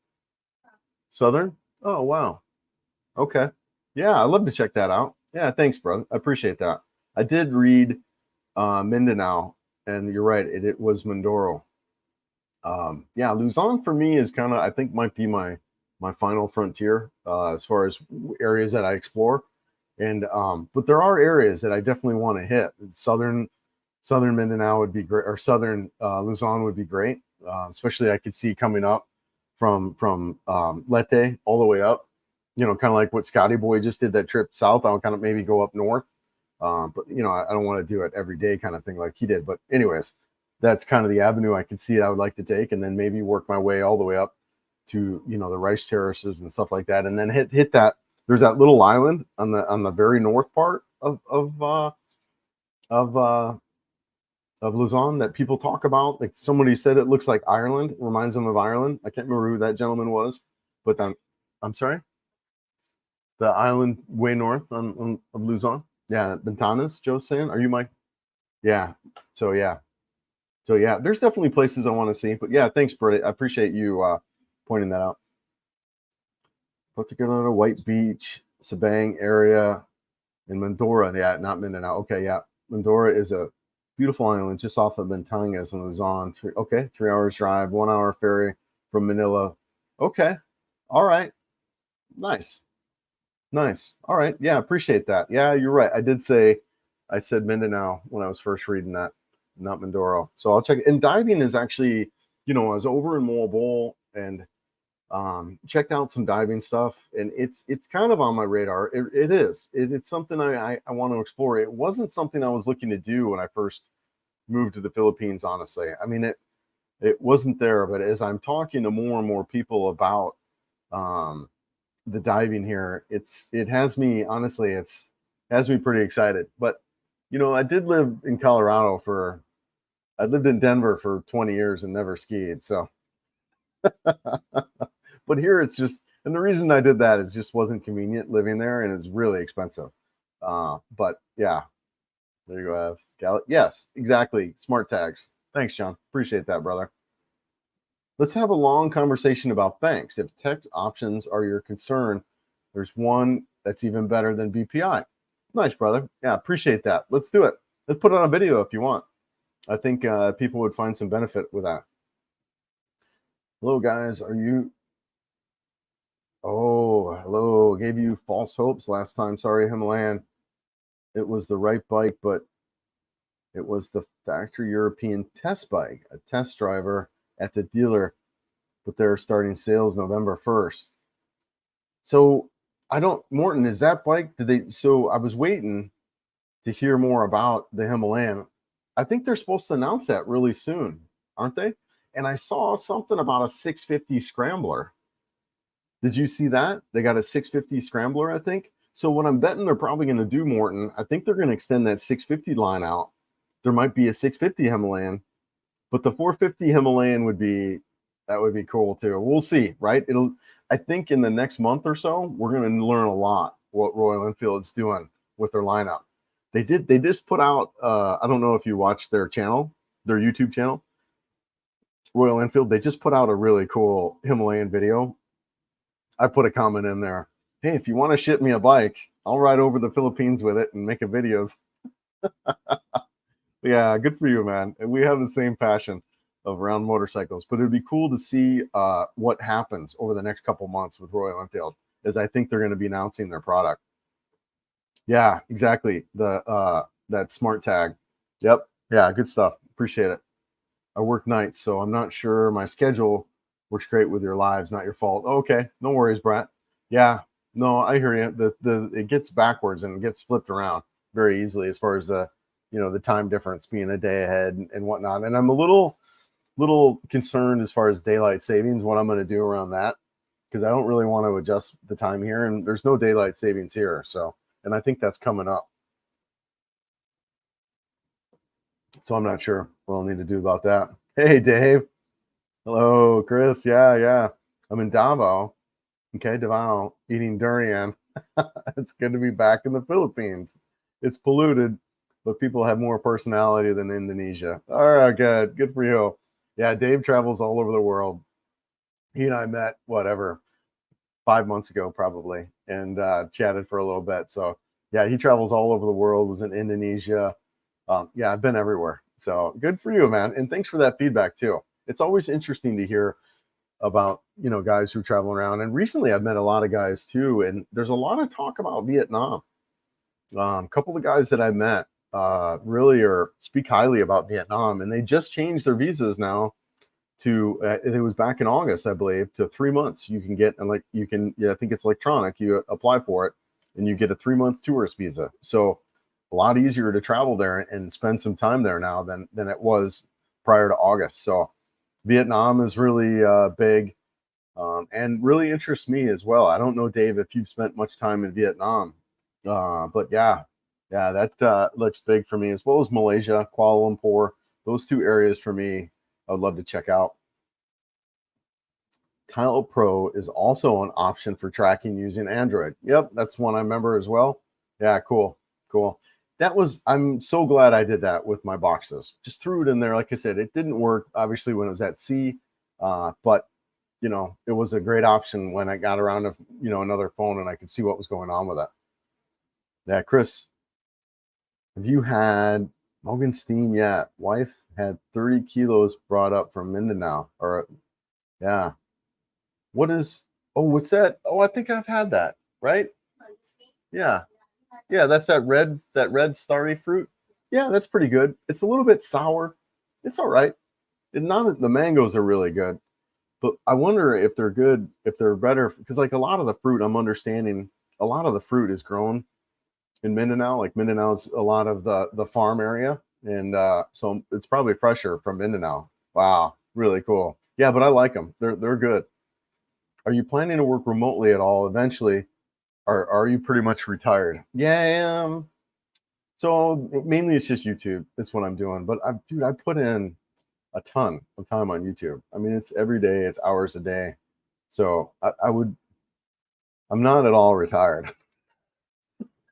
southern? Oh, wow. Okay. Yeah, I'd love to check that out. Yeah, thanks, brother. I appreciate that. I did read Mindanao, and you're right. It was Mindoro. Yeah, Luzon for me is kind of, I think, might be my final frontier as far as areas that I explore. And but there are areas that I definitely want to hit. Southern Mindanao would be great, or southern Luzon would be great. Especially I could see coming up from Leyte all the way up. You know, kind of like what Scotty Boy just did that trip south. I'll kind of maybe go up north. But you know, I don't want to do it every day kind of thing like he did. But anyways, that's kind of the avenue I could see I would like to take, and then maybe work my way all the way up to, you know, the rice terraces and stuff like that, and then hit that. There's that little island on the very north part of Luzon that people talk about. Like somebody said, it looks like Ireland. It reminds them of Ireland. I can't remember who that gentleman was, but I'm sorry. The island way north of Luzon. Yeah, Bentanas. Joe's saying, are you Mike? Yeah. So yeah. So yeah, there's definitely places I want to see. But yeah, thanks, Britt. I appreciate you pointing that out. Particular White Beach, Sabang area, in Mindoro. Yeah, not Mindanao. Okay, yeah. Mindoro is a beautiful island just off of Batangas and Luzon. Okay, 3 hours drive, 1 hour ferry from Manila. Okay. All right. Nice. Nice. All right. Yeah, appreciate that. Yeah, you're right. I said Mindanao when I was first reading that, not Mindoro. So I'll check. And diving is actually, you know, I was over in Moabol and checked out some diving stuff, and it's kind of on my radar. It's something I want to explore. It wasn't something I was looking to do when I first moved to the Philippines, honestly. I mean, it wasn't there, but as I'm talking to more and more people about the diving here, it has me, honestly, has me pretty excited. But you know, I did live in Colorado I lived in Denver for 20 years and never skied, so but here it's just, and the reason I did that is just wasn't convenient living there, and it's really expensive. But yeah, there you go. Yes, exactly. Smart tags. Thanks, John. Appreciate that, brother. Let's have a long conversation about banks. If tech options are your concern, there's one that's even better than BPI. Nice, brother. Yeah, appreciate that. Let's do it. Let's put it on a video if you want. I think people would find some benefit with that. Hello, guys. Are you? Oh, hello. Gave you false hopes last time. Sorry, Himalayan. It was the right bike, but it was the factory European test bike, a test driver at the dealer, but they're starting sales November 1st. So Morton, is that bike? So I was waiting to hear more about the Himalayan. I think they're supposed to announce that really soon, aren't they? And I saw something about a 650 Scrambler. Did you see that? They got a 650 Scrambler, I think. So what I'm betting they're probably going to do, Morton, I think they're going to extend that 650 line out. There might be a 650 Himalayan, but the 450 Himalayan would be cool too. We'll see, right? I think in the next month or so, we're going to learn a lot what Royal Enfield is doing with their lineup. They just put out, I don't know if you watched their channel, their YouTube channel, Royal Enfield. They just put out a really cool Himalayan video. I put a comment in there. Hey, if you want to ship me a bike, I'll ride over the Philippines with it and make videos. Yeah, good for you, man. And we have the same passion around motorcycles, but it'd be cool to see what happens over the next couple months with Royal Enfield, as I think they're going to be announcing their product. Yeah, exactly. That smart tag. Yep. Yeah, good stuff. Appreciate it. I work nights, so I'm not sure my schedule works great with your lives. Not your fault. Okay, no worries, Brett. Yeah, no, I hear you. It gets backwards and it gets flipped around very easily as far as the time difference being a day ahead and whatnot. And I'm a little concerned as far as daylight savings, what I'm going to do around that. because I don't really want to adjust the time here, and there's no daylight savings here. So, and I think that's coming up. So I'm not sure what I'll need to do about that. Hey, Dave. Hello, Chris. Yeah. I'm in Davao. Okay, Davao, eating durian. It's good to be back in the Philippines. It's polluted, but people have more personality than Indonesia. All right, good for you. Yeah, Dave travels all over the world. He and I met, 5 months ago probably, and chatted for a little bit. So yeah, he travels all over the world, was in Indonesia. Yeah, I've been everywhere. So good for you, man. And thanks for that feedback too. It's always interesting to hear about, guys who travel around. And recently I've met a lot of guys too, and there's a lot of talk about Vietnam. A couple of guys that I met really speak highly about Vietnam, and they just changed their visas now to it was back in August, I believe, to 3 months. You can get, and I think it's electronic. You apply for it and you get a 3-month tourist visa. So a lot easier to travel there and spend some time there now than it was prior to August. So Vietnam is really big, and really interests me as well. I don't know, Dave, if you've spent much time in Vietnam, but yeah, that looks big for me, as well as Malaysia, Kuala Lumpur. Those two areas for me, I would love to check out. Tile Pro is also an option for tracking using Android. Yep, that's one I remember as well. Yeah, cool. I'm so glad I did that with my boxes. Just threw it in there. Like I said, it didn't work obviously when it was at sea, but it was a great option when I got around to another phone and I could see what was going on with it. Yeah, Chris, have you had Morgan Steam yet? Wife had 30 kilos brought up from Mindanao. Or yeah, what's that? Oh, I think I've had that, right? Yeah. That's that red starry fruit. Yeah, that's pretty good. It's a little bit sour. It's all right. The mangoes are really good, but I wonder if they're good, if they're better, because like a lot of the fruit, I'm understanding a lot of the fruit is grown in Mindanao. Like Mindanao's a lot of the farm area, and so it's probably fresher from Mindanao. Wow, really cool. Yeah, but I like them. They're good. Are you planning to work remotely at all eventually? Are you pretty much retired? Yeah, I am. So mainly it's just YouTube. That's what I'm doing. But I put in a ton of time on YouTube. I mean, it's every day, it's hours a day. So I'm not at all retired.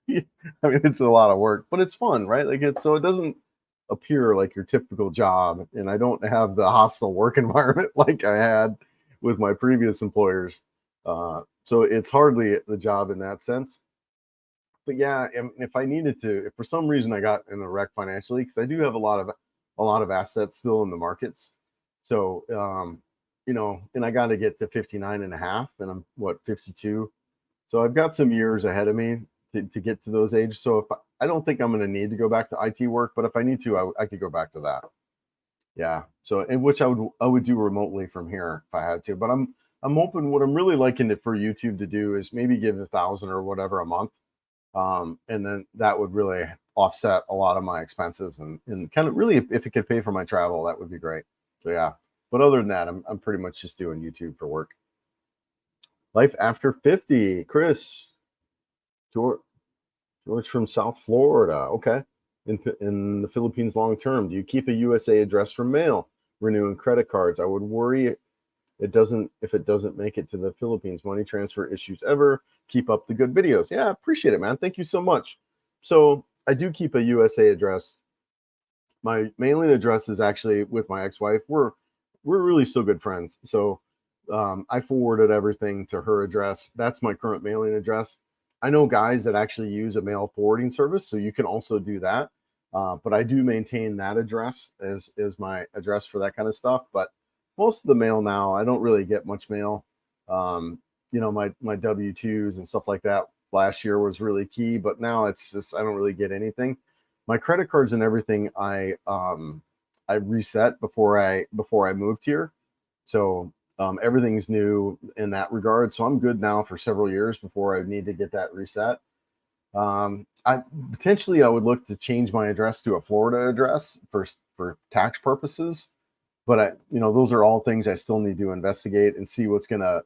I mean, it's a lot of work, but it's fun, right? So it doesn't appear like your typical job, and I don't have the hostile work environment like I had with my previous employers. So it's hardly the job in that sense. But yeah, if I needed to, if for some reason I got in a wreck financially, because I do have a lot of assets still in the markets. So and I got to get to 59 and a half, and I'm 52. So I've got some years ahead of me to get to those ages. So I don't think I'm going to need to go back to IT work, but if I need to, I could go back to that. Yeah. So, in which I would do remotely from here if I had to. But I'm open. What I'm really liking it for YouTube to do is maybe give 1,000 or whatever a month, and then that would really offset a lot of my expenses and kind of really, if it could pay for my travel, that would be great. So yeah. But other than that, I'm pretty much just doing YouTube for work. Life after 50, Chris. George from South Florida. Okay. In the Philippines long term, do you keep a USA address for mail? Renewing credit cards. I would worry if it doesn't make it to the Philippines. Money transfer issues ever. Keep up the good videos. Yeah, I appreciate it, man. Thank you so much. So I do keep a USA address. My mailing address is actually with my ex-wife. We're really still good friends. So I forwarded everything to her address. That's my current mailing address. I know guys that actually use a mail forwarding service, so you can also do that. But I do maintain that address as my address for that kind of stuff. But most of the mail now, I don't really get much mail. My W-2s and stuff like that last year was really key, but now it's just I don't really get anything. My credit cards and everything I reset before I moved here, so everything's new in that regard. So I'm good now for several years before I need to get that reset. I would look to change my address to a Florida address for tax purposes, but those are all things I still need to investigate and see what's gonna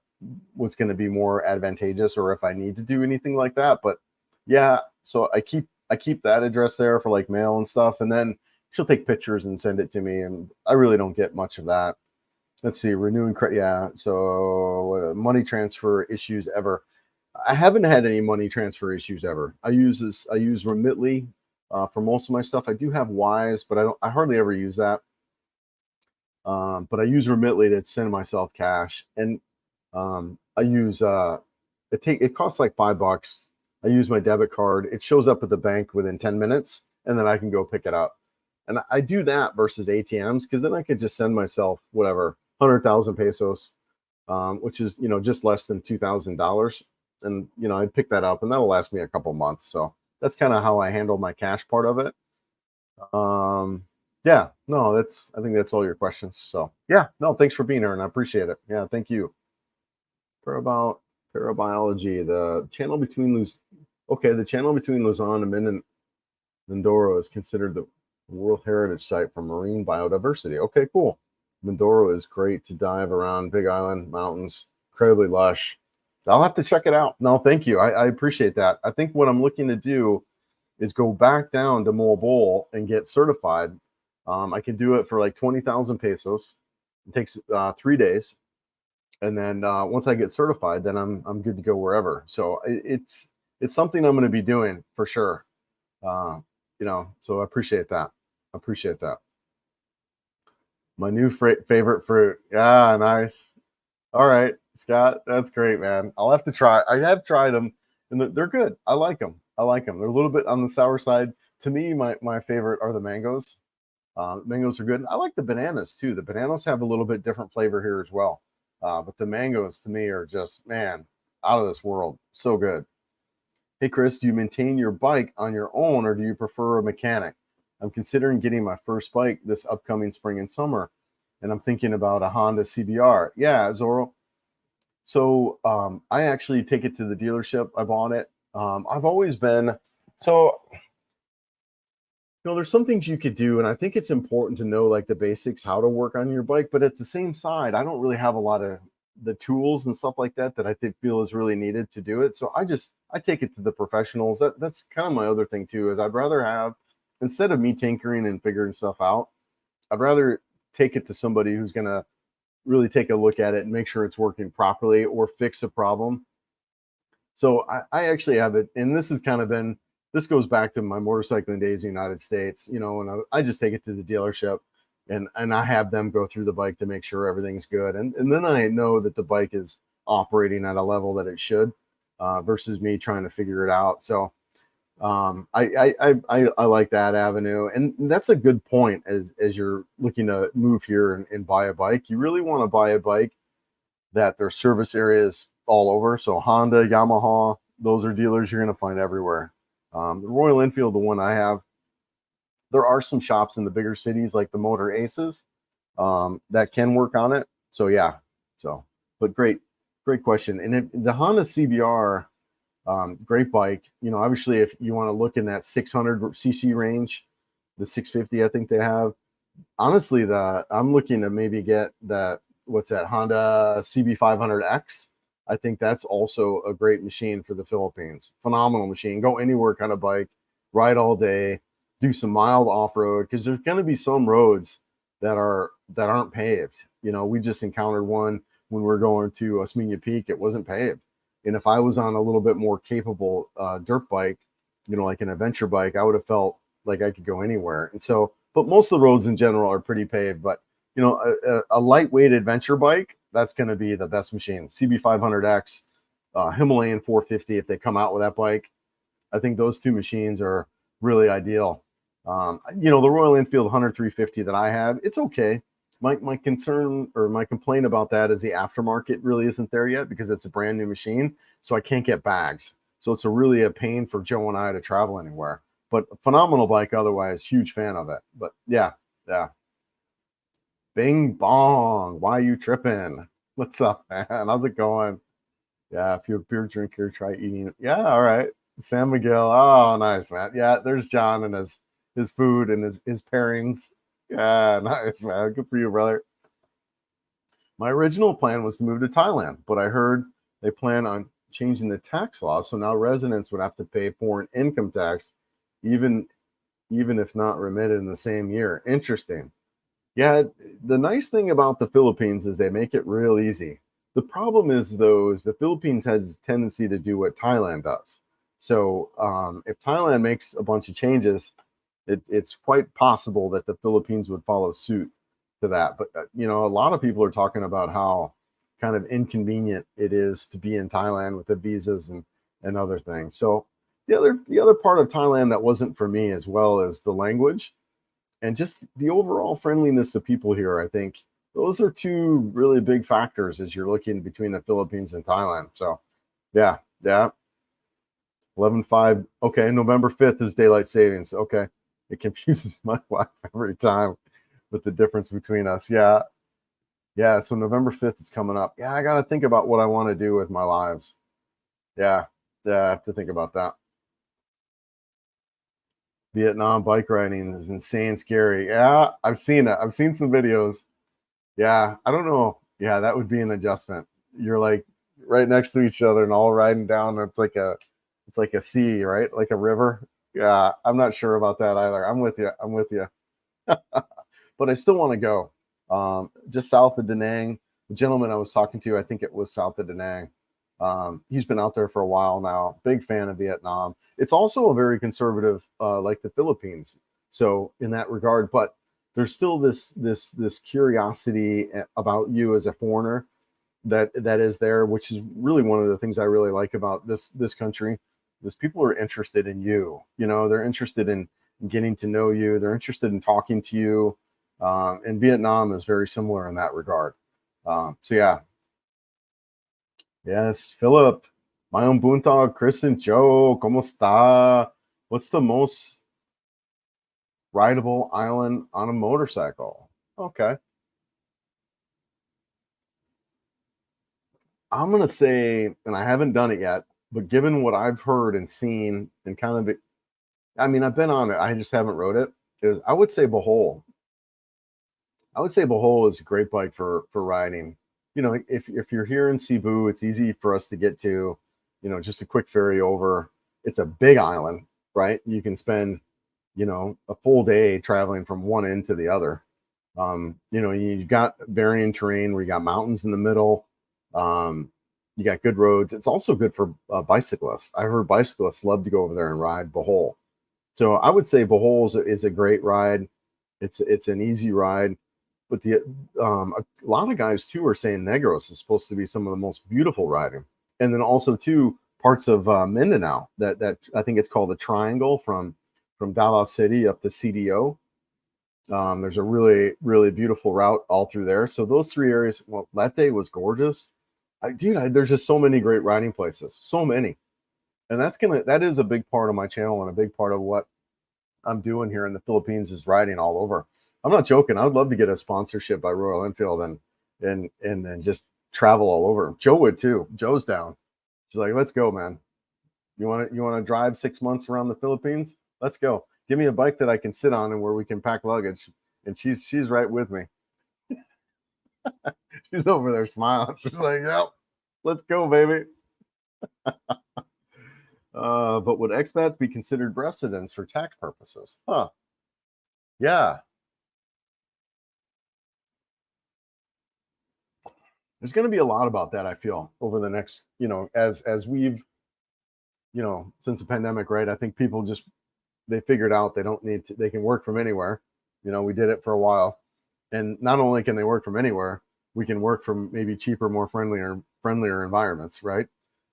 what's going to be more advantageous or if I need to do anything like that. But yeah, so I keep that address there for like mail and stuff, and then she'll take pictures and send it to me, and I really don't get much of that. Let's see, renewing credit. Yeah, so money transfer issues ever. I haven't had any money transfer issues ever. I use Remitly for most of my stuff. I do have Wise, but I hardly ever use that. But I use Remitly to send myself cash, and I use it costs like $5. I use my debit card. It shows up at the bank within 10 minutes, and then I can go pick it up. And I do that versus ATMs because then I could just send myself whatever 100,000 pesos, which is just less than $2,000, and I'd pick that up, and that'll last me a couple months. So that's kind of how I handle my cash part of it. Yeah, no, I think that's all your questions. So yeah, no, thanks for being here, and I appreciate it. Yeah, thank you. Parabiology, the channel between Luzon and Mindoro is considered the World Heritage Site for marine biodiversity. Okay, cool. Mindoro is great to dive around. Big Island mountains, incredibly lush. I'll have to check it out. No, thank you. I appreciate that. I think what I'm looking to do is go back down to Moabol and get certified. I can do it for like 20,000 pesos. It takes 3 days, and then once I get certified, then I'm good to go wherever. So it's something I'm going to be doing for sure. So I appreciate that. My new favorite fruit. Yeah, nice. All right, Scott, that's great, man. I'll have to try. I have tried them, and they're good. I like them. They're a little bit on the sour side. To me, my favorite are the mangoes. Mangoes are good. I like the bananas too. The bananas have a little bit different flavor here as well. But the mangoes to me are just, man, out of this world. So good. Hey, Chris, do you maintain your bike on your own or do you prefer a mechanic? I'm considering getting my first bike this upcoming spring and summer, and I'm thinking about a Honda CBR. Yeah, Zorro. So I actually take it to the dealership. I bought it. I've always been so. There's some things you could do, and I think it's important to know like the basics, how to work on your bike. But at the same side, I don't really have a lot of the tools and stuff like that I feel is really needed to do it. So I take it to the professionals. That's kind of my other thing too, is I'd rather have, instead of me tinkering and figuring stuff out, I'd rather take it to somebody who's gonna really take a look at it and make sure it's working properly or fix a problem. So I actually have it, and this goes back to my motorcycling days in the United States, and I just take it to the dealership and I have them go through the bike to make sure everything's good. And then I know that the bike is operating at a level that it should, versus me trying to figure it out. So I like that avenue. And that's a good point as you're looking to move here and buy a bike. You really want to buy a bike that there's service areas all over. So Honda, Yamaha, those are dealers you're going to find everywhere. The Royal Enfield, the one I have, there are some shops in the bigger cities like the Motor Aces that can work on it. So yeah, but great question. And the Honda CBR, great bike. Obviously, if you want to look in that 600cc range, the 650, I think they have. Honestly, I'm looking to maybe get that. What's that? Honda CB500X. I think that's also a great machine for the Philippines. Phenomenal machine. Go anywhere kind of bike, ride all day, do some mild off-road, because there's going to be some roads that aren't paved. We just encountered one when we were going to Osmeña Peak. It wasn't paved. And if I was on a little bit more capable dirt bike, like an adventure bike, I would have felt like I could go anywhere. And so, but most of the roads in general are pretty paved. But a lightweight adventure bike, that's going to be the best machine. CB500X, Himalayan 450, if they come out with that bike, I think those two machines are really ideal. The Royal Enfield 100 350 that I have, it's okay. My concern or my complaint about that is the aftermarket really isn't there yet because it's a brand new machine, so I can't get bags. So it's really a pain for Joe and I to travel anywhere. But phenomenal bike otherwise, huge fan of it. But yeah. Bing bong, why you tripping? What's up, man? How's it going? Yeah, if you're a beer drinker, try eating it. Yeah, all right. San Miguel. Oh, nice, man. Yeah, there's John and his food and his pairings. Yeah, nice, man. Good for you, brother. My original plan was to move to Thailand, but I heard they plan on changing the tax law, so now residents would have to pay foreign income tax, even if not remitted in the same year. Interesting. Yeah, the nice thing about the Philippines is they make it real easy. The problem is, though, is the Philippines has a tendency to do what Thailand does. So if Thailand makes a bunch of changes, it's quite possible that the Philippines would follow suit to that. But a lot of people are talking about how kind of inconvenient it is to be in Thailand with the visas and other things. So the other part of Thailand that wasn't for me as well as the language and just the overall friendliness of people here. I think those are two really big factors as you're looking between the Philippines and Thailand. So yeah, 11/5. Okay, November 5th is daylight savings. Okay, it confuses my wife every time with the difference between us. Yeah. So November 5th is coming up. Yeah, I got to think about what I want to do with my lives. Yeah, I have to think about that. Vietnam bike riding is insane, scary. Yeah, I've seen it. I've seen some videos. Yeah, I don't know. Yeah, that would be an adjustment. You're like right next to each other and all riding down. It's like a sea, right? Like a river. Yeah, I'm not sure about that either. I'm with you. I'm with you. But I still want to go. Just south of Da Nang, the gentleman I was talking to, I think it was south of Da Nang. He's been out there for a while now. Big fan of Vietnam. It's also a very conservative, like the Philippines. So in that regard, but there's still this curiosity about you as a foreigner that is there, which is really one of the things I really like about this country. Is people are interested in you. They're interested in getting to know you. They're interested in talking to you. And Vietnam is very similar in that regard. So yeah. Yes, Philip, my own Buntag, Chris and Joe, ¿cómo está? What's the most rideable island on a motorcycle? Okay. I'm going to say, and I haven't done it yet, but given what I've heard and seen and kind of, I mean, I've been on it, I just haven't rode it, is I would say Bohol. I would say Bohol is a great bike for riding. If you're here in Cebu, it's easy for us to get to. Just a quick ferry over. It's a big island, right? You can spend, a full day traveling from one end to the other. You got varying terrain where you got mountains in the middle. You got good roads. It's also good for bicyclists. I heard bicyclists love to go over there and ride Bohol. So I would say Bohol is a great ride. It's an easy ride. But a lot of guys too are saying Negros is supposed to be some of the most beautiful riding, and then also too parts of Mindanao that I think it's called the Triangle from Davao City up to CDO. There's a really really beautiful route all through there. So those three areas. Well, that day was gorgeous. There's just so many great riding places, so many, and that is a big part of my channel and a big part of what I'm doing here in the Philippines is riding all over. I'm not joking. I would love to get a sponsorship by Royal Enfield and just travel all over. Joe would too. Joe's down. She's like, let's go, man. You want to drive 6 months around the Philippines? Let's go. Give me a bike that I can sit on and where we can pack luggage. And she's right with me. She's over there smiling. She's like, yep, let's go, baby. But would expats be considered residents for tax purposes? Huh. Yeah. There's going to be a lot about that, I feel, over the next, as we've, since the pandemic, right? I think people they figured out they don't need to, they can work from anywhere. We did it for a while. And not only can they work from anywhere, we can work from maybe cheaper, more friendlier environments, right?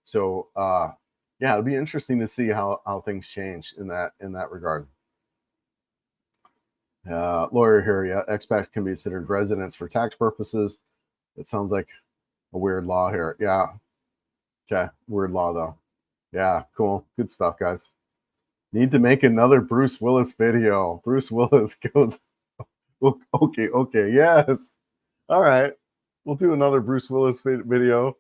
So, yeah, it'll be interesting to see how things change in that regard. Lawyer here, yeah, expats can be considered residents for tax purposes. It sounds like a weird law here. Yeah. Okay. Weird law though. Yeah. Cool. Good stuff, guys. Need to make another Bruce Willis video. Bruce Willis goes, okay. Yes. All right. We'll do another Bruce Willis video.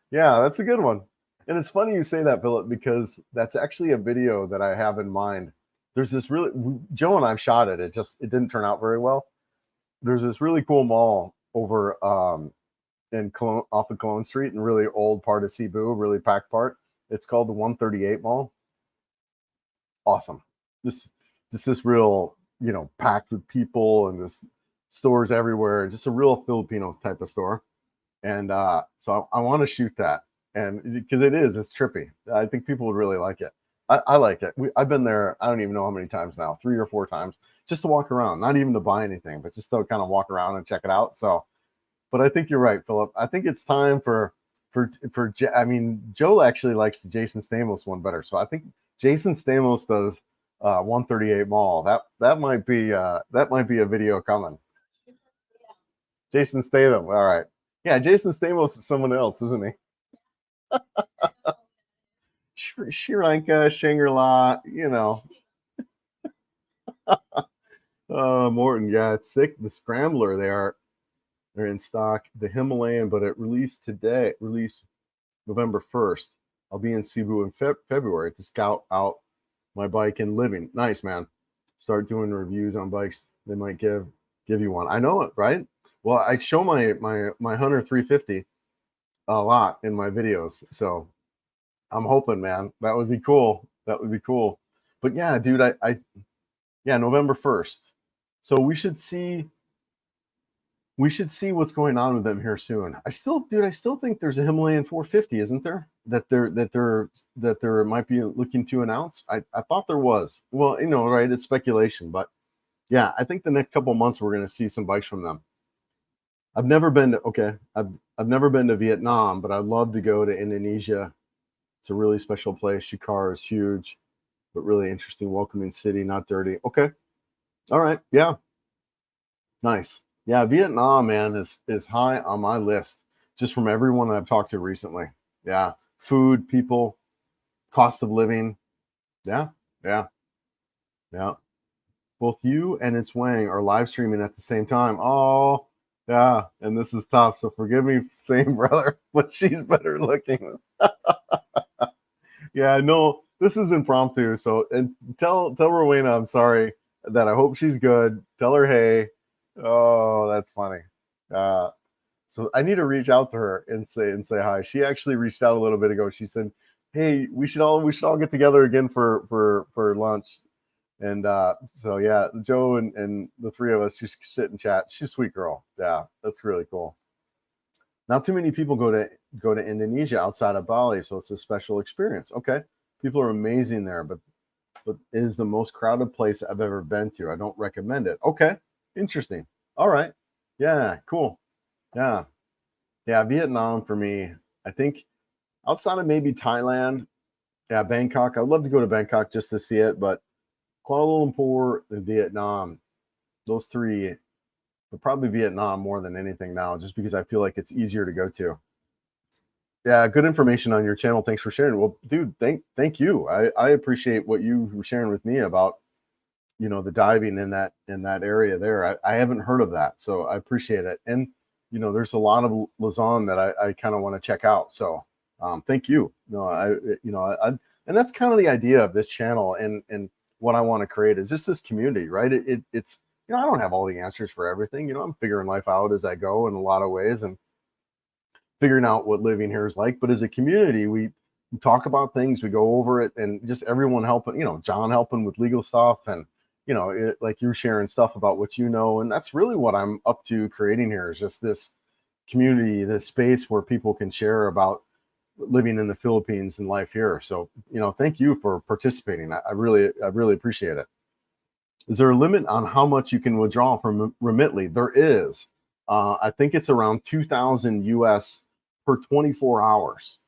Yeah, that's a good one. And it's funny you say that, Philip, because that's actually a video that I have in mind. There's this Joe and I've shot it. It didn't turn out very well. There's this really cool mall over in Cologne, off of Cologne Street, in really old part of Cebu, really packed part. It's called the 138 Mall. Awesome. Just this real, packed with people and this stores everywhere. Just a real Filipino type of store. And so I want to shoot that, and because it's trippy. I think people would really like it. I like it. I've been there. I don't even know how many times now, 3 or 4 times, just to walk around, not even to buy anything, but just to kind of walk around and check it out. So, but I think you're right, Philip. I think it's time I mean, Joe actually likes the Jason Stamos one better. So I think Jason Stamos does 138 Mall. That might be a video coming. Jason Statham. All right. Yeah, Jason Stamos is someone else, isn't he? Sri Lanka, Shangri-La, Morton, yeah, it's sick. The Scrambler, they're in stock. The Himalayan, but it released November 1st. I'll be in Cebu in February to scout out my bike and living. Nice, man. Start doing reviews on bikes. They might give you one. I know it, right? Well, I show my Hunter 350 a lot in my videos, so I'm hoping, man, that would be cool. That would be cool. But yeah, dude, yeah, November 1st. So we should see what's going on with them here soon. I still think there's a Himalayan 450, isn't there? That there might be looking to announce. I thought there was. Well, right? It's speculation, but yeah, I think the next couple of months we're going to see some bikes from them. I've never been to Vietnam, but I'd love to go to Indonesia. It's a really special place. Shikar is huge, but really interesting, welcoming city, not dirty. Okay. All right. Yeah. Nice. Yeah, Vietnam, man, is high on my list just from everyone that I've talked to recently. Yeah. Food, people, cost of living. Yeah. Yeah. Yeah. Both you and It's Wang are live streaming at the same time. Oh, yeah. And this is tough. So forgive me saying brother, but she's better looking. Yeah, no, this is impromptu. So, and tell Rowena I'm sorry, that I hope she's good. Tell her hey. Oh, that's funny. So I need to reach out to her and say hi. She actually reached out a little bit ago. She said, "Hey, we should all get together again for lunch." And so yeah, Joe and the three of us just sit and chat. She's a sweet girl. Yeah, that's really cool. Not too many people go to Indonesia outside of Bali, so it's a special experience. Okay, people are amazing there, but it is the most crowded place I've ever been to. I don't recommend it. Okay, interesting. All right, yeah, cool. Yeah, Vietnam for me. I think outside of maybe Thailand, yeah, Bangkok. I'd love to go to Bangkok just to see it, but Kuala Lumpur and Vietnam, those three. But probably Vietnam more than anything now, just because I feel like it's easier to go to. Yeah, good information on your channel. Thanks for sharing. Well, dude, thank you. I appreciate what you were sharing with me about, the diving in that area there. I haven't heard of that, so I appreciate it. And there's a lot of Lausanne that I kind of want to check out. So thank you. And that's kind of the idea of this channel and what I want to create is just this community, right? It's I don't have all the answers for everything. I'm figuring life out as I go in a lot of ways and figuring out what living here is like. But as a community, we talk about things, we go over it, and just everyone helping, John helping with legal stuff and, like you're sharing stuff about what And that's really what I'm up to creating here is just this community, this space where people can share about living in the Philippines and life here. So, thank you for participating. I really appreciate it. Is there a limit on how much you can withdraw from Remitly? There is. I think it's around 2,000 US per 24 hours.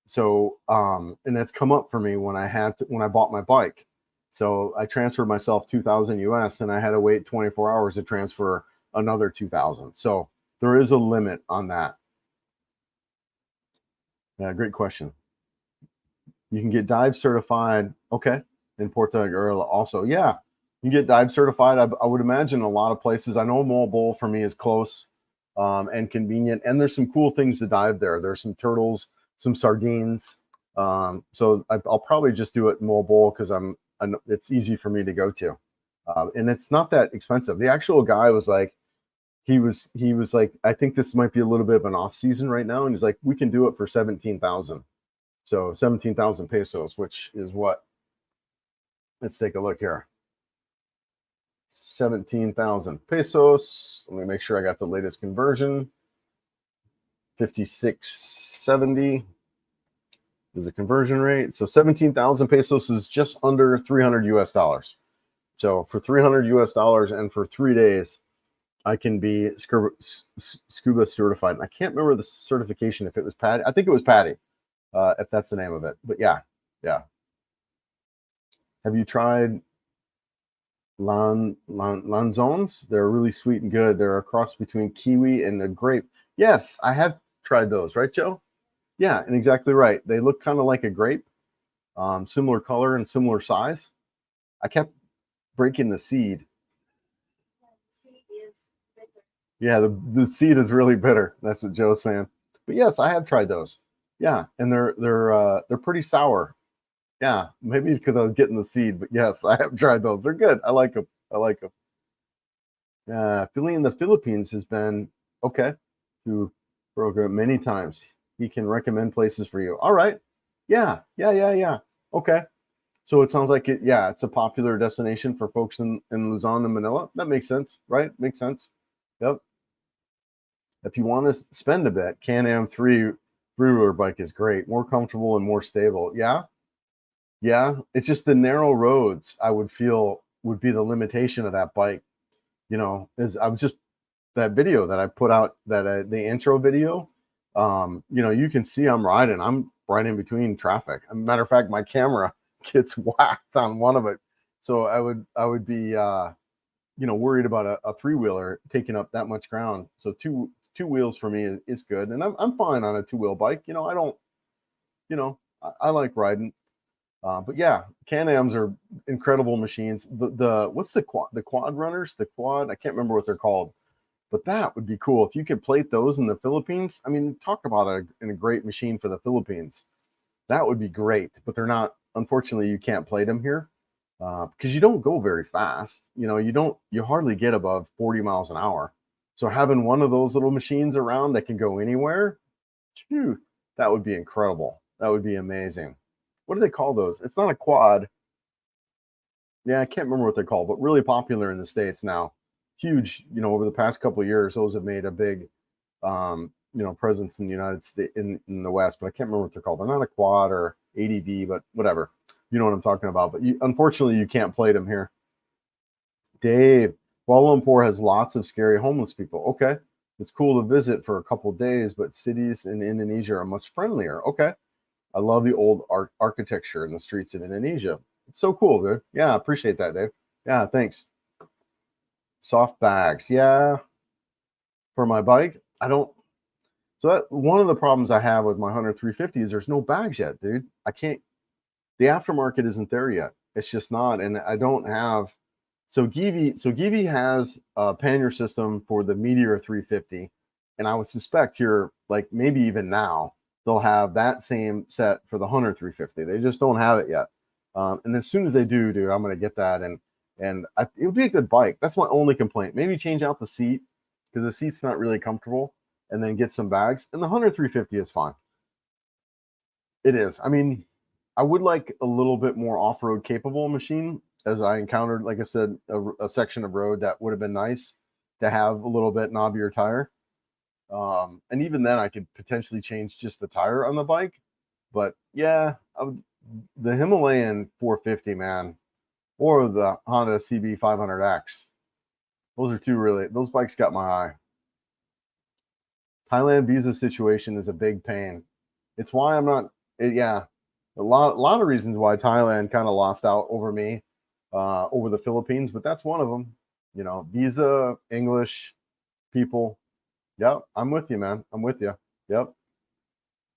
So, and that's come up for me when I bought my bike. So I transferred myself 2,000 US and I had to wait 24 hours to transfer another 2,000. So there is a limit on that. Yeah, great question. You can get dive certified. Okay. In Porto Alegre also. Yeah. You get dive certified. I would imagine a lot of places. I know Mole Bowl for me is close and convenient. And there's some cool things to dive there. There's some turtles, some sardines. So I'll probably just do it in Mole Bowl because it's easy for me to go to. And it's not that expensive. The actual guy was like, he was like, I think this might be a little bit of an off season right now, and he's like, we can do it for 17,000. So 17,000 pesos, which is what? Let's take a look here. 17,000 pesos. Let me make sure I got the latest conversion. 5670 is the conversion rate. So 17,000 pesos is just under 300 US dollars. So for 300 US dollars and for 3 days, I can be scuba certified. I can't remember the certification, if it was PADI. I think it was PADI, if that's the name of it. But yeah. Have you tried lanzones? They're really sweet and good. They're a cross between kiwi and a grape. Yes, I have tried those, right, Joe? Yeah, and exactly right. They look kind of like a grape, similar color and similar size. I kept breaking the seed. Yeah, the seed is really bitter. That's what Joe's saying. But yes, I have tried those. Yeah, and they're pretty sour. Yeah, maybe because I was getting the seed, but yes, I have tried those. They're good. I like them. Philly in the Philippines has been okay to program many times. He can recommend places for you. All right. Yeah. Okay. So it sounds like it's a popular destination for folks in Luzon and Manila. That makes sense, right? Makes sense. Yep. If you want to spend a bit, Can-Am 3 three-wheeler bike is great, more comfortable and more stable. Yeah, it's just the narrow roads I would feel would be the limitation of that bike. Is I was just that video that I put out, that the intro video. You can see I'm right in between traffic. As a matter of fact, my camera gets whacked on one of it, so I would be worried about a three-wheeler taking up that much ground. So two wheels for me is good, and I'm fine on a two-wheel bike. I don't, I like riding. But yeah, Can-Ams are incredible machines. What's the quad runners? The quad, I can't remember what they're called, but that would be cool if you could plate those in the Philippines. I mean, talk about a great machine for the Philippines. That would be great, but they're not. Unfortunately, you can't plate them here because you don't go very fast. You hardly get above 40 miles an hour. So having one of those little machines around that can go anywhere, phew, that would be incredible. That would be amazing. What do they call those? It's not a quad. Yeah, I can't remember what they're called, but really popular in the States now. Huge, over the past couple of years, those have made a big, presence in the United States, in the West, but I can't remember what they're called. They're not a quad or ADV, but whatever. You know what I'm talking about. But unfortunately, you can't play them here. Dave, Kuala Lumpur has lots of scary homeless people. Okay. It's cool to visit for a couple of days, but cities in Indonesia are much friendlier. Okay. I love the old architecture in the streets of Indonesia. It's so cool, dude. Yeah, I appreciate that, Dave. Yeah, thanks. Soft bags. Yeah. For my bike, I don't. So that one of the problems I have with my Hunter 350 is there's no bags yet, dude. I can't. The aftermarket isn't there yet. It's just not, and I don't have. So Givi has a pannier system for the Meteor 350, and I would suspect here, like maybe even now, they'll have that same set for the Hunter 350. They just don't have it yet. And as soon as they do, dude, I'm gonna get that, and it would be a good bike. That's my only complaint. Maybe change out the seat because the seat's not really comfortable, and then get some bags. And the Hunter 350 is fine. It is. I mean, I would like a little bit more off-road capable machine, as I encountered, like I said, a section of road that would have been nice to have a little bit knobbier tire. And even then, I could potentially change just the tire on the bike. But yeah, the Himalayan 450, man, or the Honda CB 500X. Those bikes got my eye. Thailand visa situation is a big pain. It's why I'm not, yeah, a lot of reasons why Thailand kind of lost out over me, over the Philippines, but that's one of them. Visa, English, people. Yep, I'm with you, man. I'm with you. Yep.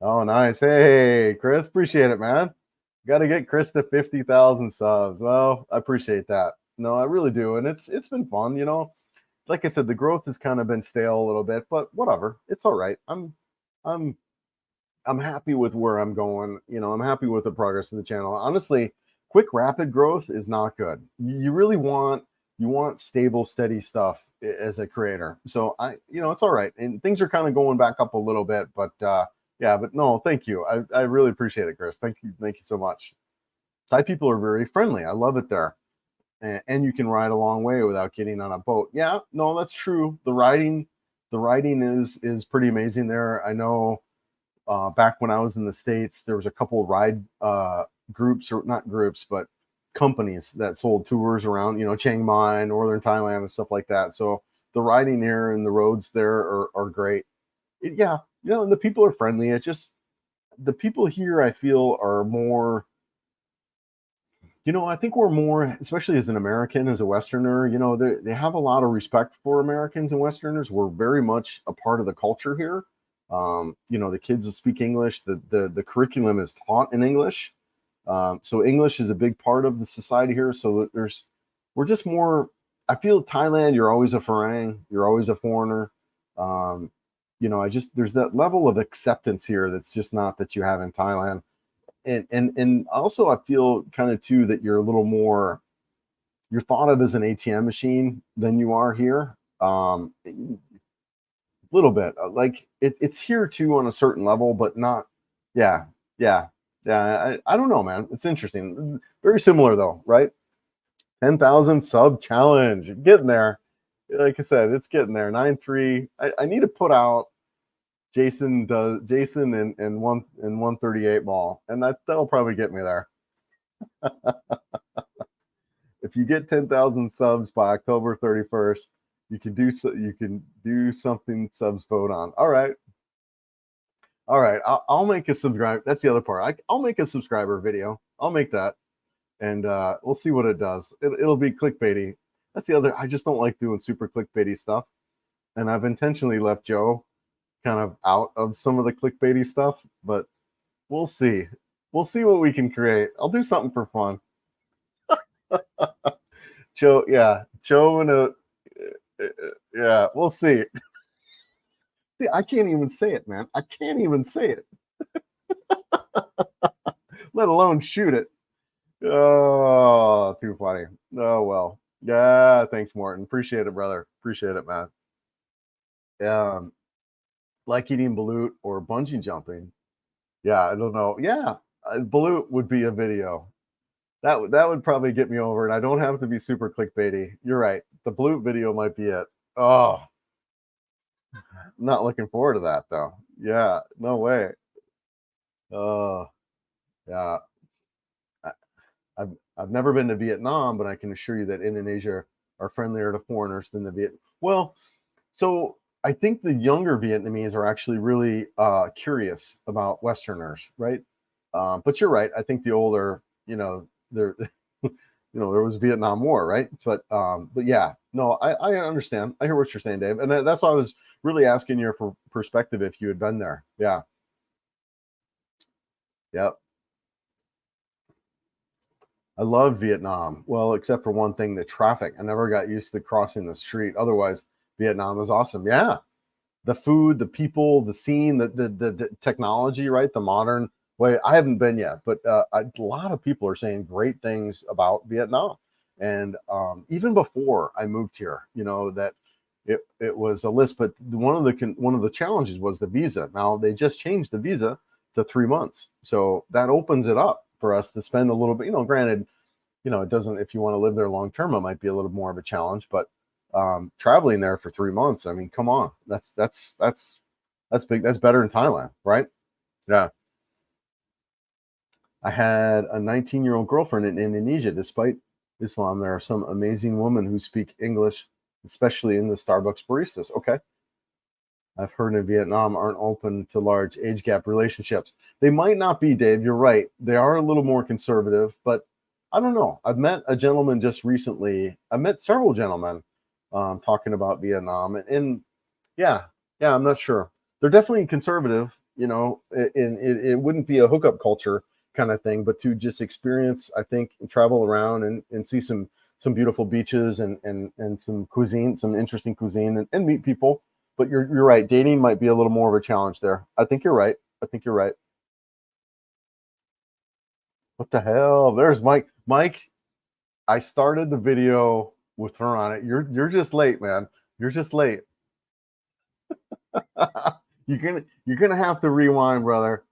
Oh, nice. Hey, Chris, appreciate it, man. Got to get Chris to 50,000 subs. Well, I appreciate that. No, I really do, and it's been fun. Like I said, the growth has kind of been stale a little bit, but whatever. It's all right. I'm happy with where I'm going. I'm happy with the progress of the channel. Honestly, quick, rapid growth is not good. You really want you want stable, steady stuff as a creator. So it's all right, and things are kind of going back up a little bit, but yeah, but no, thank you. I really appreciate it, Chris. Thank you so much. Thai people are very friendly. I love it there, and you can ride a long way without getting on a boat. Yeah, no, that's true. The riding is pretty amazing there. I know. Back when I was in the States, there was a couple of ride groups, or not groups, but companies that sold tours around, Chiang Mai, northern Thailand, and stuff like that. So the riding here and the roads there are great. Yeah, and the people are friendly. It just, the people here, I feel, are more, I think we're more, especially as an American, as a Westerner, they have a lot of respect for Americans and Westerners. We're very much a part of the culture here. The kids will speak English. The curriculum is taught in English. So English is a big part of the society here. So we're just more, I feel Thailand, you're always a Farang, you're always a foreigner. There's that level of acceptance here that's just not that you have in Thailand. And also I feel kind of too that you're a little more, you're thought of as an ATM machine than you are here. A little bit like it's here too on a certain level, but not. Yeah. I don't know, man. It's interesting. Very similar though, right? 10,000 sub challenge, getting there. Like I said, it's getting there. 9-3. I need to put out Jason and 138 ball, and that'll probably get me there. If you get 10,000 subs by October 31st, you can do something subs vote on. All right. I'll make a subscribe. That's the other part. I'll make a subscriber video. I'll make that, and we'll see what it does. It'll be clickbaity. That's the other. I just don't like doing super clickbaity stuff, and I've intentionally left Joe kind of out of some of the clickbaity stuff, but we'll see. We'll see what we can create. I'll do something for fun. Joe and yeah, we'll see. See, I can't even say it, man. I can't even say it. Let alone shoot it. Oh, too funny. Oh, well. Yeah, thanks, Morton. Appreciate it, brother. Appreciate it, man. Like eating balut or bungee jumping. Yeah, I don't know. Yeah, balut would be a video. That would probably get me over, and I don't have to be super clickbaity. You're right. The balut video might be it. Oh, I'm not looking forward to that though. Yeah, no way. Oh, yeah. I've never been to Vietnam, but I can assure you that Indonesia are friendlier to foreigners than the Viet. Well, so I think the younger Vietnamese are actually really curious about Westerners, right? But you're right. I think the older, there, there was a Vietnam War, right? But yeah, no, I understand. I hear what you're saying, Dave, and that's why I was really asking your perspective if you had been there. Yeah. Yep. I love Vietnam. Well, except for one thing, the traffic. I never got used to crossing the street. Otherwise, Vietnam is awesome. Yeah. The food, the people, the scene, the technology, right? The modern way. I haven't been yet, but a lot of people are saying great things about Vietnam. And even before I moved here, that it was a list. But one of the challenges was the visa. Now they just changed the visa to 3 months, so that opens it up for us to spend a little bit. Granted, it doesn't. If you want to live there long term, it might be a little more of a challenge. But traveling there for 3 months, I mean, come on, that's big. That's better than Thailand, right? Yeah. I had a 19-year-old girlfriend in Indonesia. Despite Islam, there are some amazing women who speak English, especially in the Starbucks baristas. Okay. I've heard in Vietnam aren't open to large age gap relationships. They might not be, Dave. You're right. They are a little more conservative, but I don't know. I've met a gentleman just recently. I met several gentlemen talking about Vietnam, and yeah, I'm not sure. They're definitely conservative, and it wouldn't be a hookup culture kind of thing, but to just experience, I think, and travel around and see some beautiful beaches and some cuisine, some interesting cuisine, and meet people. But you're right. Dating might be a little more of a challenge there. I think you're right. What the hell? There's Mike. Mike, I started the video with her on it. You're just late, man. You're just late. You're gonna have to rewind, brother.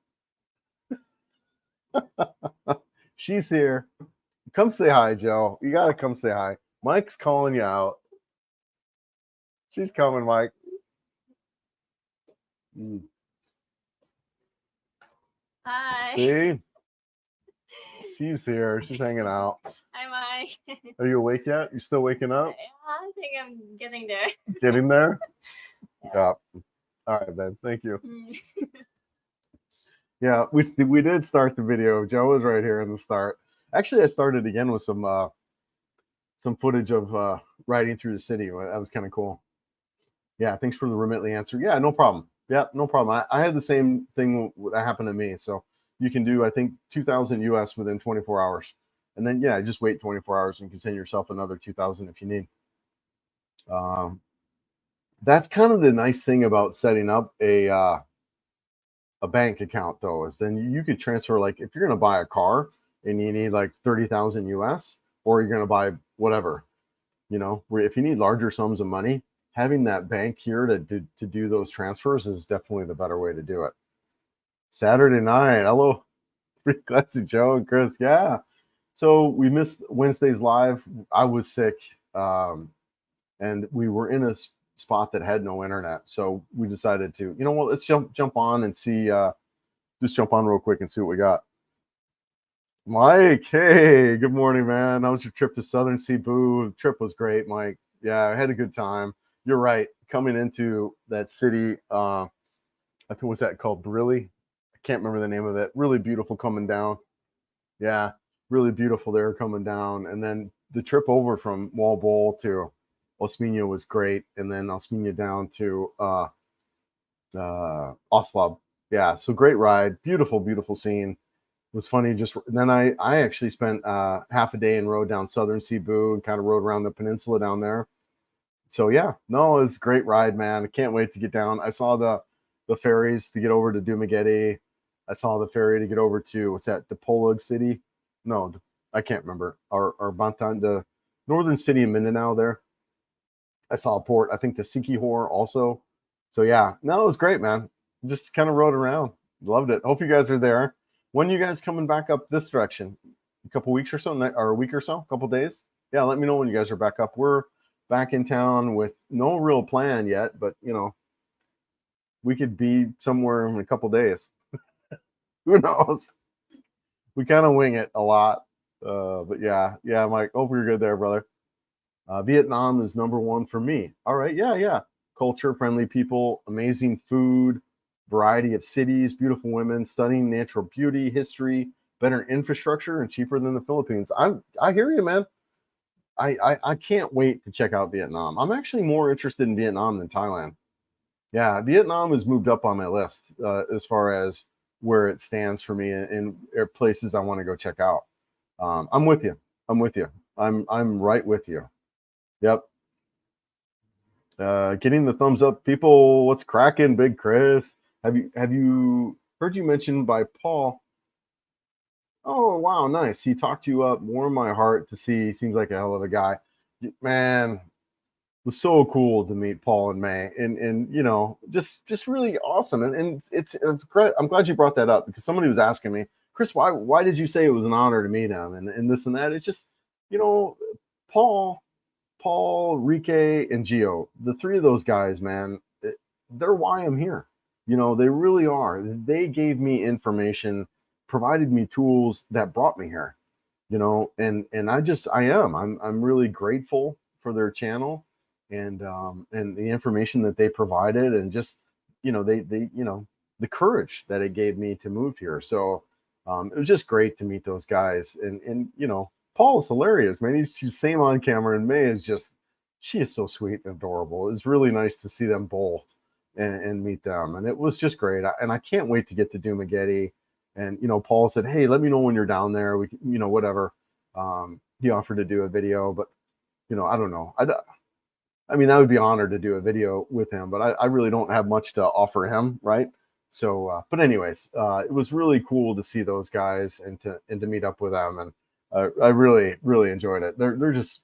She's here. Come say hi, Joe. You gotta come say hi. Mike's calling you out. She's coming, Mike. Hi. See? She's here. She's hanging out. Hi, Mike. Are you awake yet? You still waking up? I think I'm getting there. Getting there? Yeah. All right, babe. Thank you. Yeah, we did start the video. Joe was right here in the start. Actually, I started again with some footage of riding through the city. That was kind of cool. Yeah, thanks for the remotely answer. Yeah, no problem. Yeah, no problem. I had the same thing that happened to me. So you can do, I think, 2,000 US within 24 hours. And then, yeah, just wait 24 hours and you can send yourself another 2,000 if you need. That's kind of the nice thing about setting up a bank account, though, is then you could transfer, like, if you're going to buy a car and you need like 30,000 US, or you're going to buy whatever, you know, where if you need larger sums of money, having that bank here to do those transfers is definitely the better way to do it. Saturday night. Hello. Free classy Joe and Chris. Yeah. So we missed Wednesday's live. I was sick. And we were in a spot that had no internet. So we decided to, you know what, let's jump on and see, just jump on real quick and see what we got. Mike, hey, good morning, man. How was your trip to Southern Cebu? The trip was great, Mike. Yeah, I had a good time. You're right. Coming into that city, I think what's that called? Brilli? I can't remember the name of it. Really beautiful coming down. Yeah, really beautiful there coming down. And then the trip over from Walbol to Osmeña was great. And then Osmeña down to Oslab. Yeah, so great ride. Beautiful, beautiful scene. It was funny. Just then I actually spent half a day and rode down Southern Cebu and kind of rode around the peninsula down there. So yeah, no, it was a great ride, man. I can't wait to get down. I saw the ferries to get over to Dumaguete. I saw the ferry to get over to, what's that, Dipolog City? No, I can't remember. Or Bantan, the northern city of Mindanao there. I saw a port, I think the Siquijor also. So yeah, no, it was great, man. Just kind of rode around. Loved it. Hope you guys are there. When are you guys coming back up this direction? A couple weeks or so, or a week or so, a couple days? Yeah, let me know when you guys are back up. We're back in town with no real plan yet, but you know, we could be somewhere in a couple days. Who knows? We kind of wing it a lot. But yeah, Mike, hope you're good there, brother. Vietnam is number one for me. All right, yeah. Culture, friendly people, amazing food, variety of cities, beautiful women, stunning natural beauty, history, better infrastructure, and cheaper than the Philippines. I hear you, man. I can't wait to check out Vietnam. I'm actually more interested in Vietnam than Thailand. Yeah, Vietnam has moved up on my list as far as where it stands for me in places I want to go check out. I'm with you. I'm right with you. Yep. Getting the thumbs up, people. What's cracking, Big Chris? Have you heard you mentioned by Paul? Oh wow, nice. He talked you up, warmed my heart to see. Seems like a hell of a guy, man. It was so cool to meet Paul and May, and you know, just really awesome. And it's great. I'm glad you brought that up because somebody was asking me, Chris, why did you say it was an honor to meet him and this and that? It's just, you know, Paul, Rike, and Gio, the three of those guys, man, they're why I'm here. You know, they really are. They gave me information, provided me tools that brought me here. You know, and I'm really grateful for their channel and the information that they provided, and just, you know, they you know, the courage that it gave me to move here. So it was just great to meet those guys, and you know, Paul is hilarious, man. He's the same on camera, and May is just, she is so sweet and adorable. It's really nice to see them both and meet them, and it was just great. And I can't wait to get to Dumaguete. And you know, Paul said, "Hey, let me know when you're down there. We, you know, whatever." He offered to do a video, but you know, I don't know. I mean, I would be honored to do a video with him, but I really don't have much to offer him, right? So, but anyways, it was really cool to see those guys and to meet up with them, and I really enjoyed it. They're just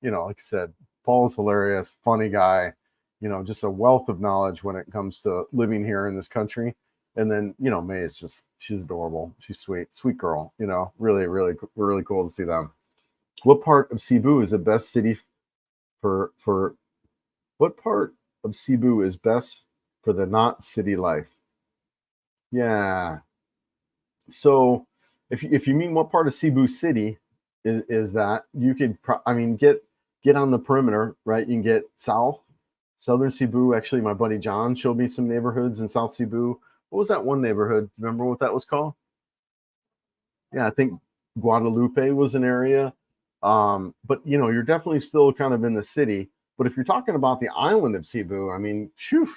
like I said, Paul's hilarious, funny guy, just a wealth of knowledge when it comes to living here in this country. And then, May is she's adorable. She's sweet girl, really, really, really cool to see them. What part of Cebu is the best city for what part of Cebu is best for the not city life? Yeah. So if you mean what part of Cebu City is that, you could get on the perimeter, right? You can get southern Cebu. Actually, my buddy John showed me some neighborhoods in South Cebu. What was that one neighborhood? Remember what that was called? Yeah, I think Guadalupe was an area. But you're definitely still kind of in the city. But if you're talking about the island of Cebu, I mean, phew, you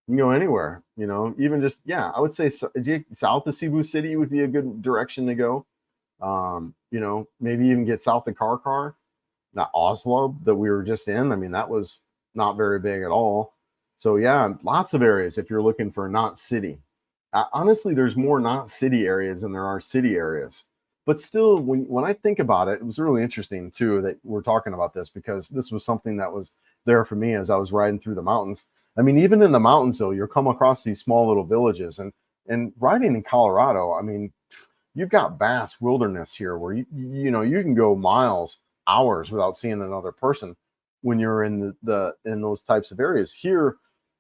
can go anywhere. Even just, yeah, I would say south of Cebu City would be a good direction to go. Maybe even get south of Karkar, not Oslo that we were just in. I mean, that was not very big at all. So yeah, lots of areas if you're looking for not city. Honestly, there's more not city areas than there are city areas. But still, when I think about it, it was really interesting too that we're talking about this, because this was something that was there for me as I was riding through the mountains. I mean, even in the mountains, though, you'll come across these small little villages, and riding in Colorado, I mean, you've got vast wilderness here where you can go miles, hours without seeing another person when you're in in those types of areas. Here,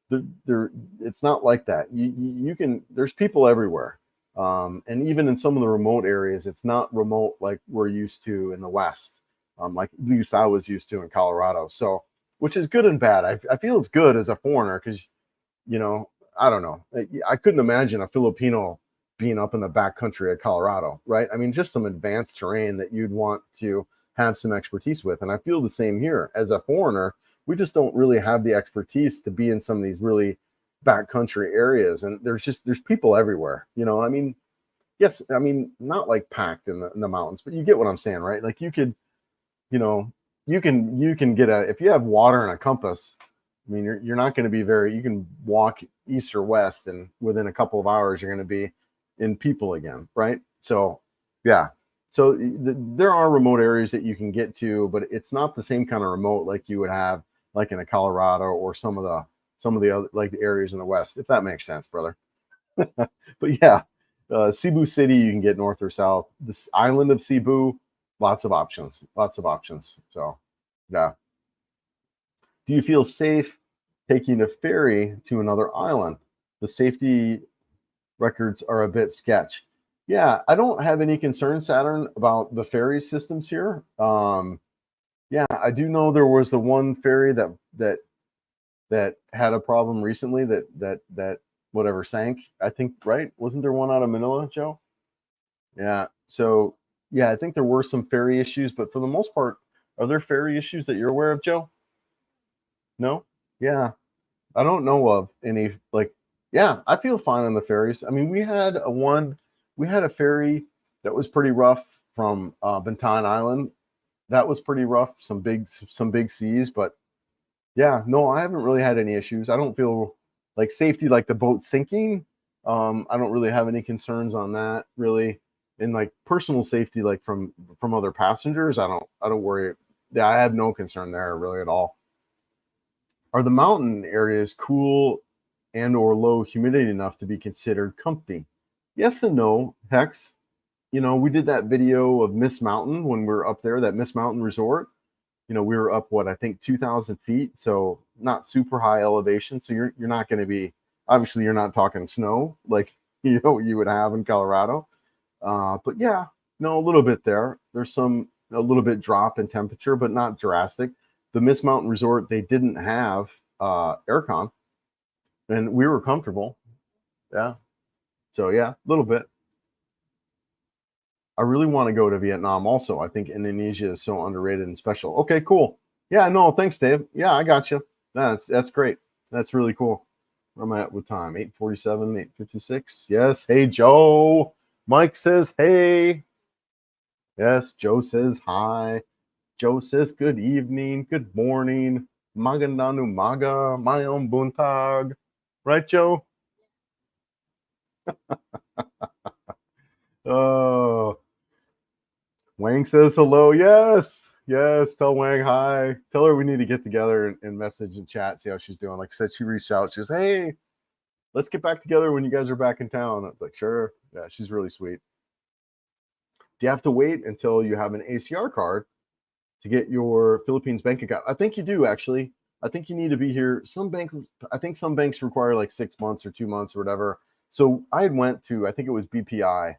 it's not like that. You can, there's people everywhere. And even in some of the remote areas, it's not remote like we're used to in the West, like at least I was used to in Colorado. So, which is good and bad. I feel it's good as a foreigner because, I don't know. I couldn't imagine a Filipino being up in the backcountry of Colorado, right? I mean, just some advanced terrain that you'd want to have some expertise with. And I feel the same here. As a foreigner, we just don't really have the expertise to be in some of these really backcountry areas. And there's people everywhere, I mean, yes, I mean, not like packed in the mountains, but you get what I'm saying, right? Like you could, you can get if you have water and a compass, I mean, you're not going to be you can walk east or west, and within a couple of hours, you're going to be in people again, right? So, yeah. So there are remote areas that you can get to, but it's not the same kind of remote like you would have like in a Colorado or some of the other like the areas in the West, if that makes sense, brother. But yeah, Cebu City, you can get north or south. This island of Cebu, lots of options. So, yeah. Do you feel safe taking a ferry to another island? The safety records are a bit sketch. Yeah, I don't have any concern, Saturn, about the ferry systems here. Yeah, I do know there was the one ferry that had a problem recently that whatever sank. I think, right? Wasn't there one out of Manila, Joe? Yeah. So yeah, I think there were some ferry issues, but for the most part, are there ferry issues that you're aware of, Joe? No? Yeah. I don't know of any like, yeah, I feel fine on the ferries. I mean, we had a ferry that was pretty rough from Bintan Island. That was pretty rough, some big seas, but yeah, no, I haven't really had any issues. I don't feel like safety, like the boat sinking. I don't really have any concerns on that really. And like personal safety, like from other passengers, I don't worry. Yeah, I have no concern there really at all. Are the mountain areas cool and or low humidity enough to be considered comfy? Yes and no, Hex. We did that video of Miss Mountain when we were up there, that Miss Mountain resort. We were up what I think 2,000 feet, so not super high elevation. So you're not going to be, obviously you're not talking snow like you would have in Colorado. But yeah, no, a little bit there. There's a little bit drop in temperature, but not drastic. The Miss Mountain Resort, they didn't have aircon, and we were comfortable. Yeah. So yeah, a little bit. I really want to go to Vietnam also. I think Indonesia is so underrated and special. Okay, cool. Yeah, no, thanks, Dave. Yeah, I got you. That's great. That's really cool. Where am I at with time? 8:47, 8:56. Yes. Hey, Joe. Mike says, hey. Yes, Joe says hi. Joe says good evening, good morning. Magandang umaga, mayong buntag. Right, Joe? Oh, Wang says hello. Yes. Yes, tell Wang hi. Tell her we need to get together and message and chat, see how she's doing. Like I said, she reached out. She was, hey, let's get back together when you guys are back in town. I was like, sure. Yeah, she's really sweet. Do you have to wait until you have an ACR card to get your Philippines bank account? I think you do, actually. I think you need to be here. I think some banks require like 6 months or 2 months or whatever. So I had went to, I think it was BPI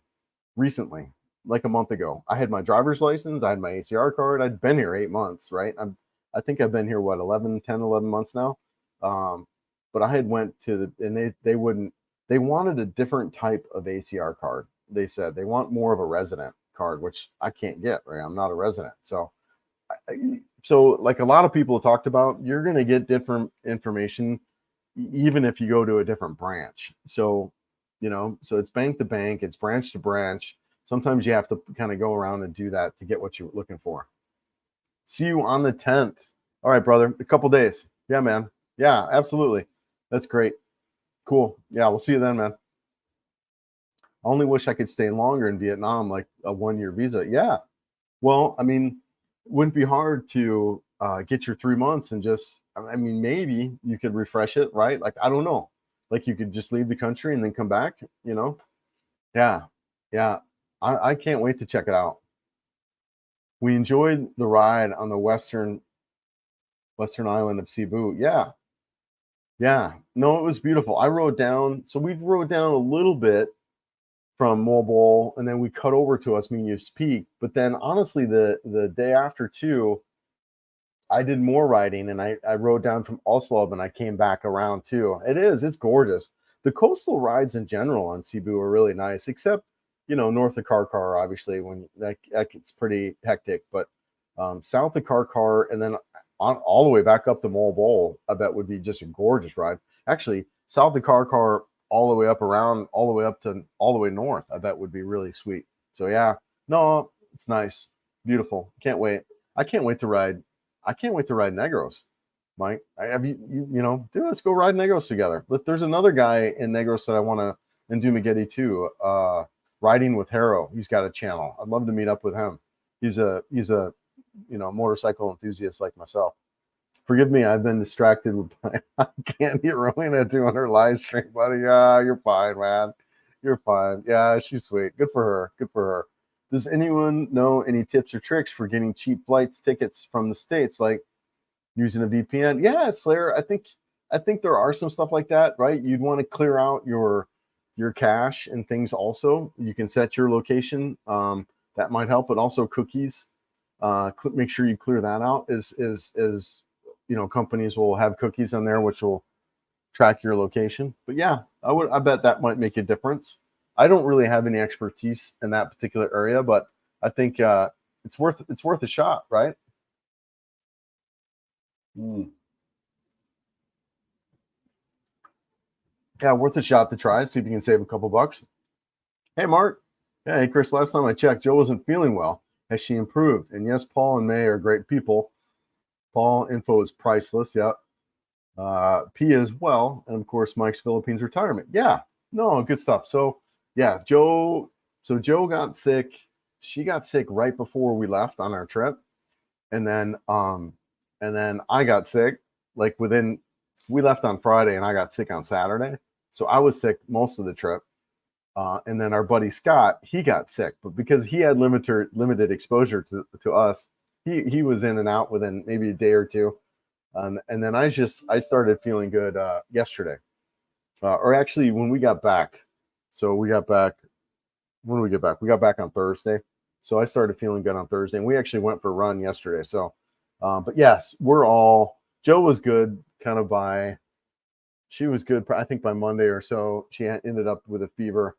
recently, like a month ago. I had my driver's license, I had my ACR card. I'd been here 8 months, right? I think I've been here, what, 11 months now. But I had went to and they wanted a different type of ACR card. They said they want more of a resident card, which I can't get, right? I'm not a resident. So like a lot of people talked about, you're going to get different information even if you go to a different branch. So, so it's bank to bank, it's branch to branch. Sometimes you have to kind of go around and do that to get what you're looking for. See you on the 10th. All right, brother. A couple days. Yeah, man. Yeah, absolutely. That's great. Cool. Yeah, we'll see you then, man. I only wish I could stay longer in Vietnam, like a 1-year visa. Yeah. Well, I mean, wouldn't be hard to get your 3 months and just, I mean, maybe you could refresh it, right? Like, I don't know. Like, you could just leave the country and then come back. Yeah. Yeah. I can't wait to check it out. We enjoyed the ride on the western island of Cebu. Yeah. Yeah. No, it was beautiful. We rode down a little bit from Mobile, and then we cut over to Osmeña's Peak. But then, honestly, the day after too, I did more riding, and I rode down from Oslo, and I came back around too. It's gorgeous. The coastal rides in general on Cebu are really nice, except north of Karkar, obviously, when that gets pretty hectic. But south of Karkar, and then on all the way back up to Mobile, I bet would be just a gorgeous ride. Actually, south of Karkar all the way up around, all the way up to all the way north, I bet would be really sweet. So yeah, no, it's nice, beautiful. Can't wait. I can't wait to ride. I can't wait to ride Negros, Mike. Have dude, let's go ride Negros together. There's another guy in Negros that I want to, and Dumagetti too. Riding with Harrow. He's got a channel. I'd love to meet up with him. He's a motorcycle enthusiast like myself. Forgive me, I've been distracted with Candy Rowena doing her live stream, buddy. Yeah, you're fine, man. You're fine. Yeah, she's sweet. Good for her. Good for her. Does anyone know any tips or tricks for getting cheap flights tickets from the States, like using a VPN? Yeah, Slayer. I think there are some stuff like that, right? You'd want to clear out your cache and things. Also, you can set your location. That might help, but also cookies. Make sure you clear that out. Companies will have cookies on there which will track your location. But yeah, I bet that might make a difference. I don't really have any expertise in that particular area, but I think it's worth a shot, right? Yeah, worth a shot to try. See if you can save a couple bucks. Hey, Mark. Yeah, hey, Chris. Last time I checked, Joe wasn't feeling well. Has she improved? And yes, Paul and May are great people. Paul, info is priceless. Yeah. P as well. And of course, Mike's Philippines retirement. Yeah. No, good stuff. So yeah, Joe got sick. She got sick right before we left on our trip. And then I got sick we left on Friday and I got sick on Saturday. So I was sick most of the trip. And then our buddy Scott, he got sick, but because he had limited exposure to us, he was in and out within maybe a day or two. And then I started feeling good yesterday, or actually when we got back. So we got back. When did we get back? We got back on Thursday. So I started feeling good on Thursday, and we actually went for a run yesterday. So, but yes, Joe was good she was good, I think by Monday or so. She ended up with a fever.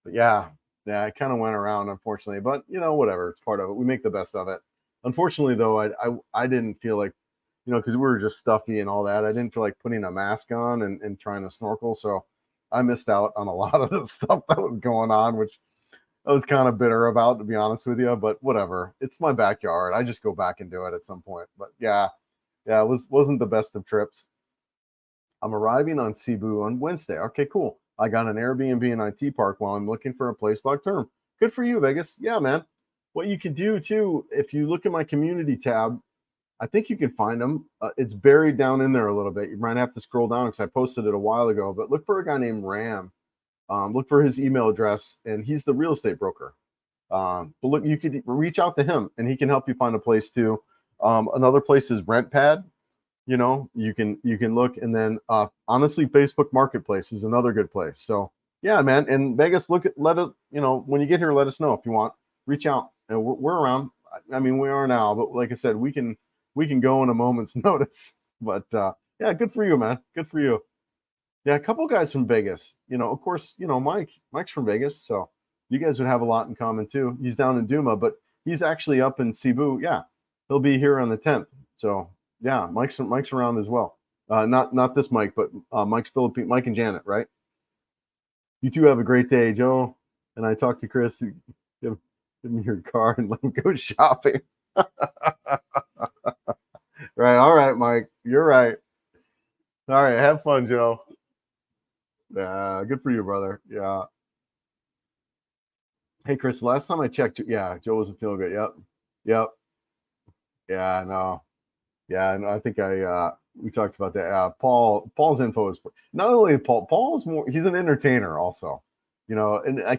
But yeah, it kind of went around, unfortunately. But whatever, it's part of it. We make the best of it. Unfortunately, though, I didn't feel like, because we were just stuffy and all that. I didn't feel like putting a mask on and trying to snorkel. So I missed out on a lot of the stuff that was going on, which I was kind of bitter about, to be honest with you. But whatever, it's my backyard. I just go back and do it at some point. But yeah, it wasn't the best of trips. I'm arriving on Cebu on Wednesday. Okay, cool. I got an Airbnb in IT Park while I'm looking for a place long term. Good for you, Vegas. Yeah, man. what you can do too, if you look at my community tab, I think you can find them. It's buried down in there a little bit. You might have to scroll down because I posted it a while ago. But look for a guy named Ram. Look for his email address, and he's the real estate broker. But look, you could reach out to him, and he can help you find a place too. Another place is RentPad. You know, you can look, and then honestly, Facebook Marketplace is another good place. So yeah, man. And Vegas, let it. You know, when you get here, let us know if you want. Reach out, and we're around. I mean, we are now, but like I said, we can go in a moment's notice. But yeah, good for you, man. Good for you. Yeah, a couple guys from Vegas. You know, of course, you know, Mike's from Vegas, so you guys would have a lot in common too. He's down in Duma, but he's actually up in Cebu. Yeah, he'll be here on the 10th. So yeah, Mike's around as well. Not this Mike, but Mike's Philippine, Mike and Janet, right? You two have a great day, Joe. And I talked to Chris. Give me your car and let him go shopping. Right. All right, Mike. You're right. All right. Have fun, Joe. Yeah. Good for you, brother. Yeah. Hey, Chris. Last time I checked, yeah, Joe wasn't feeling good. Yep. Yep. Yeah. No. Yeah. No, I think we talked about that. Paul's info is not only Paul's more. He's an entertainer also. You know, and I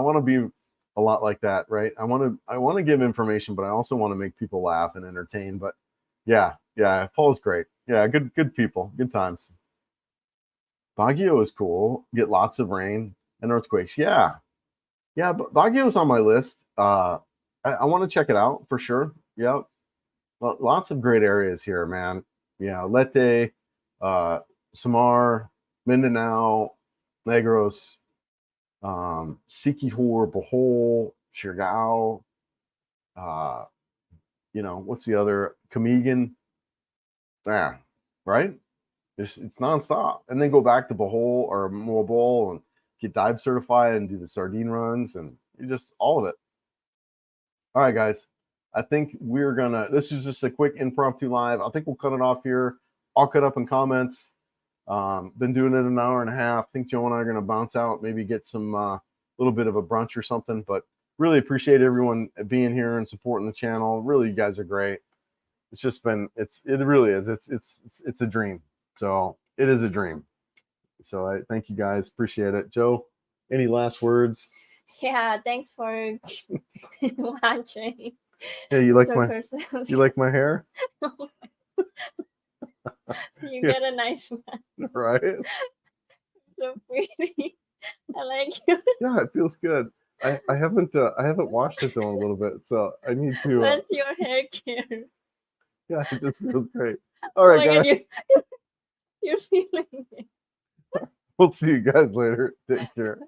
want to be a lot like that, right? I want to give information, but I also want to make people laugh and entertain. But yeah, Paul's great. Yeah, good people, good times. Baguio is cool. Get lots of rain and earthquakes. Yeah, but Baguio's on my list. I want to check it out for sure. Yeah, lots of great areas here, man. Yeah, Leyte, Samar, Mindanao, Negros, Siquijor, Bohol, Siargao, you know, what's the other? Camigan. Yeah, right? It's nonstop. And then go back to Bohol or Mobile and get dive certified and do the sardine runs and just all of it. All right, guys. I think this is just a quick impromptu live. I think we'll cut it off here. I'll cut up in comments. Been doing it an hour and a half. I think Joe and I are going to bounce out, maybe get some little bit of a brunch or something. But really appreciate everyone being here and supporting the channel. Really, you guys are great. It's just been it really is. It's a dream. So it is a dream. So I thank you guys. Appreciate it. Joe, any last words? Yeah, thanks for watching. Yeah, you like my hair? You get a nice man. Right? So pretty. I like you. Yeah, it feels good. I haven't washed it though a little bit, so I need to. What's your hair care? Yeah, it just feels great. All right, guys. You're feeling it. We'll see you guys later. Take care.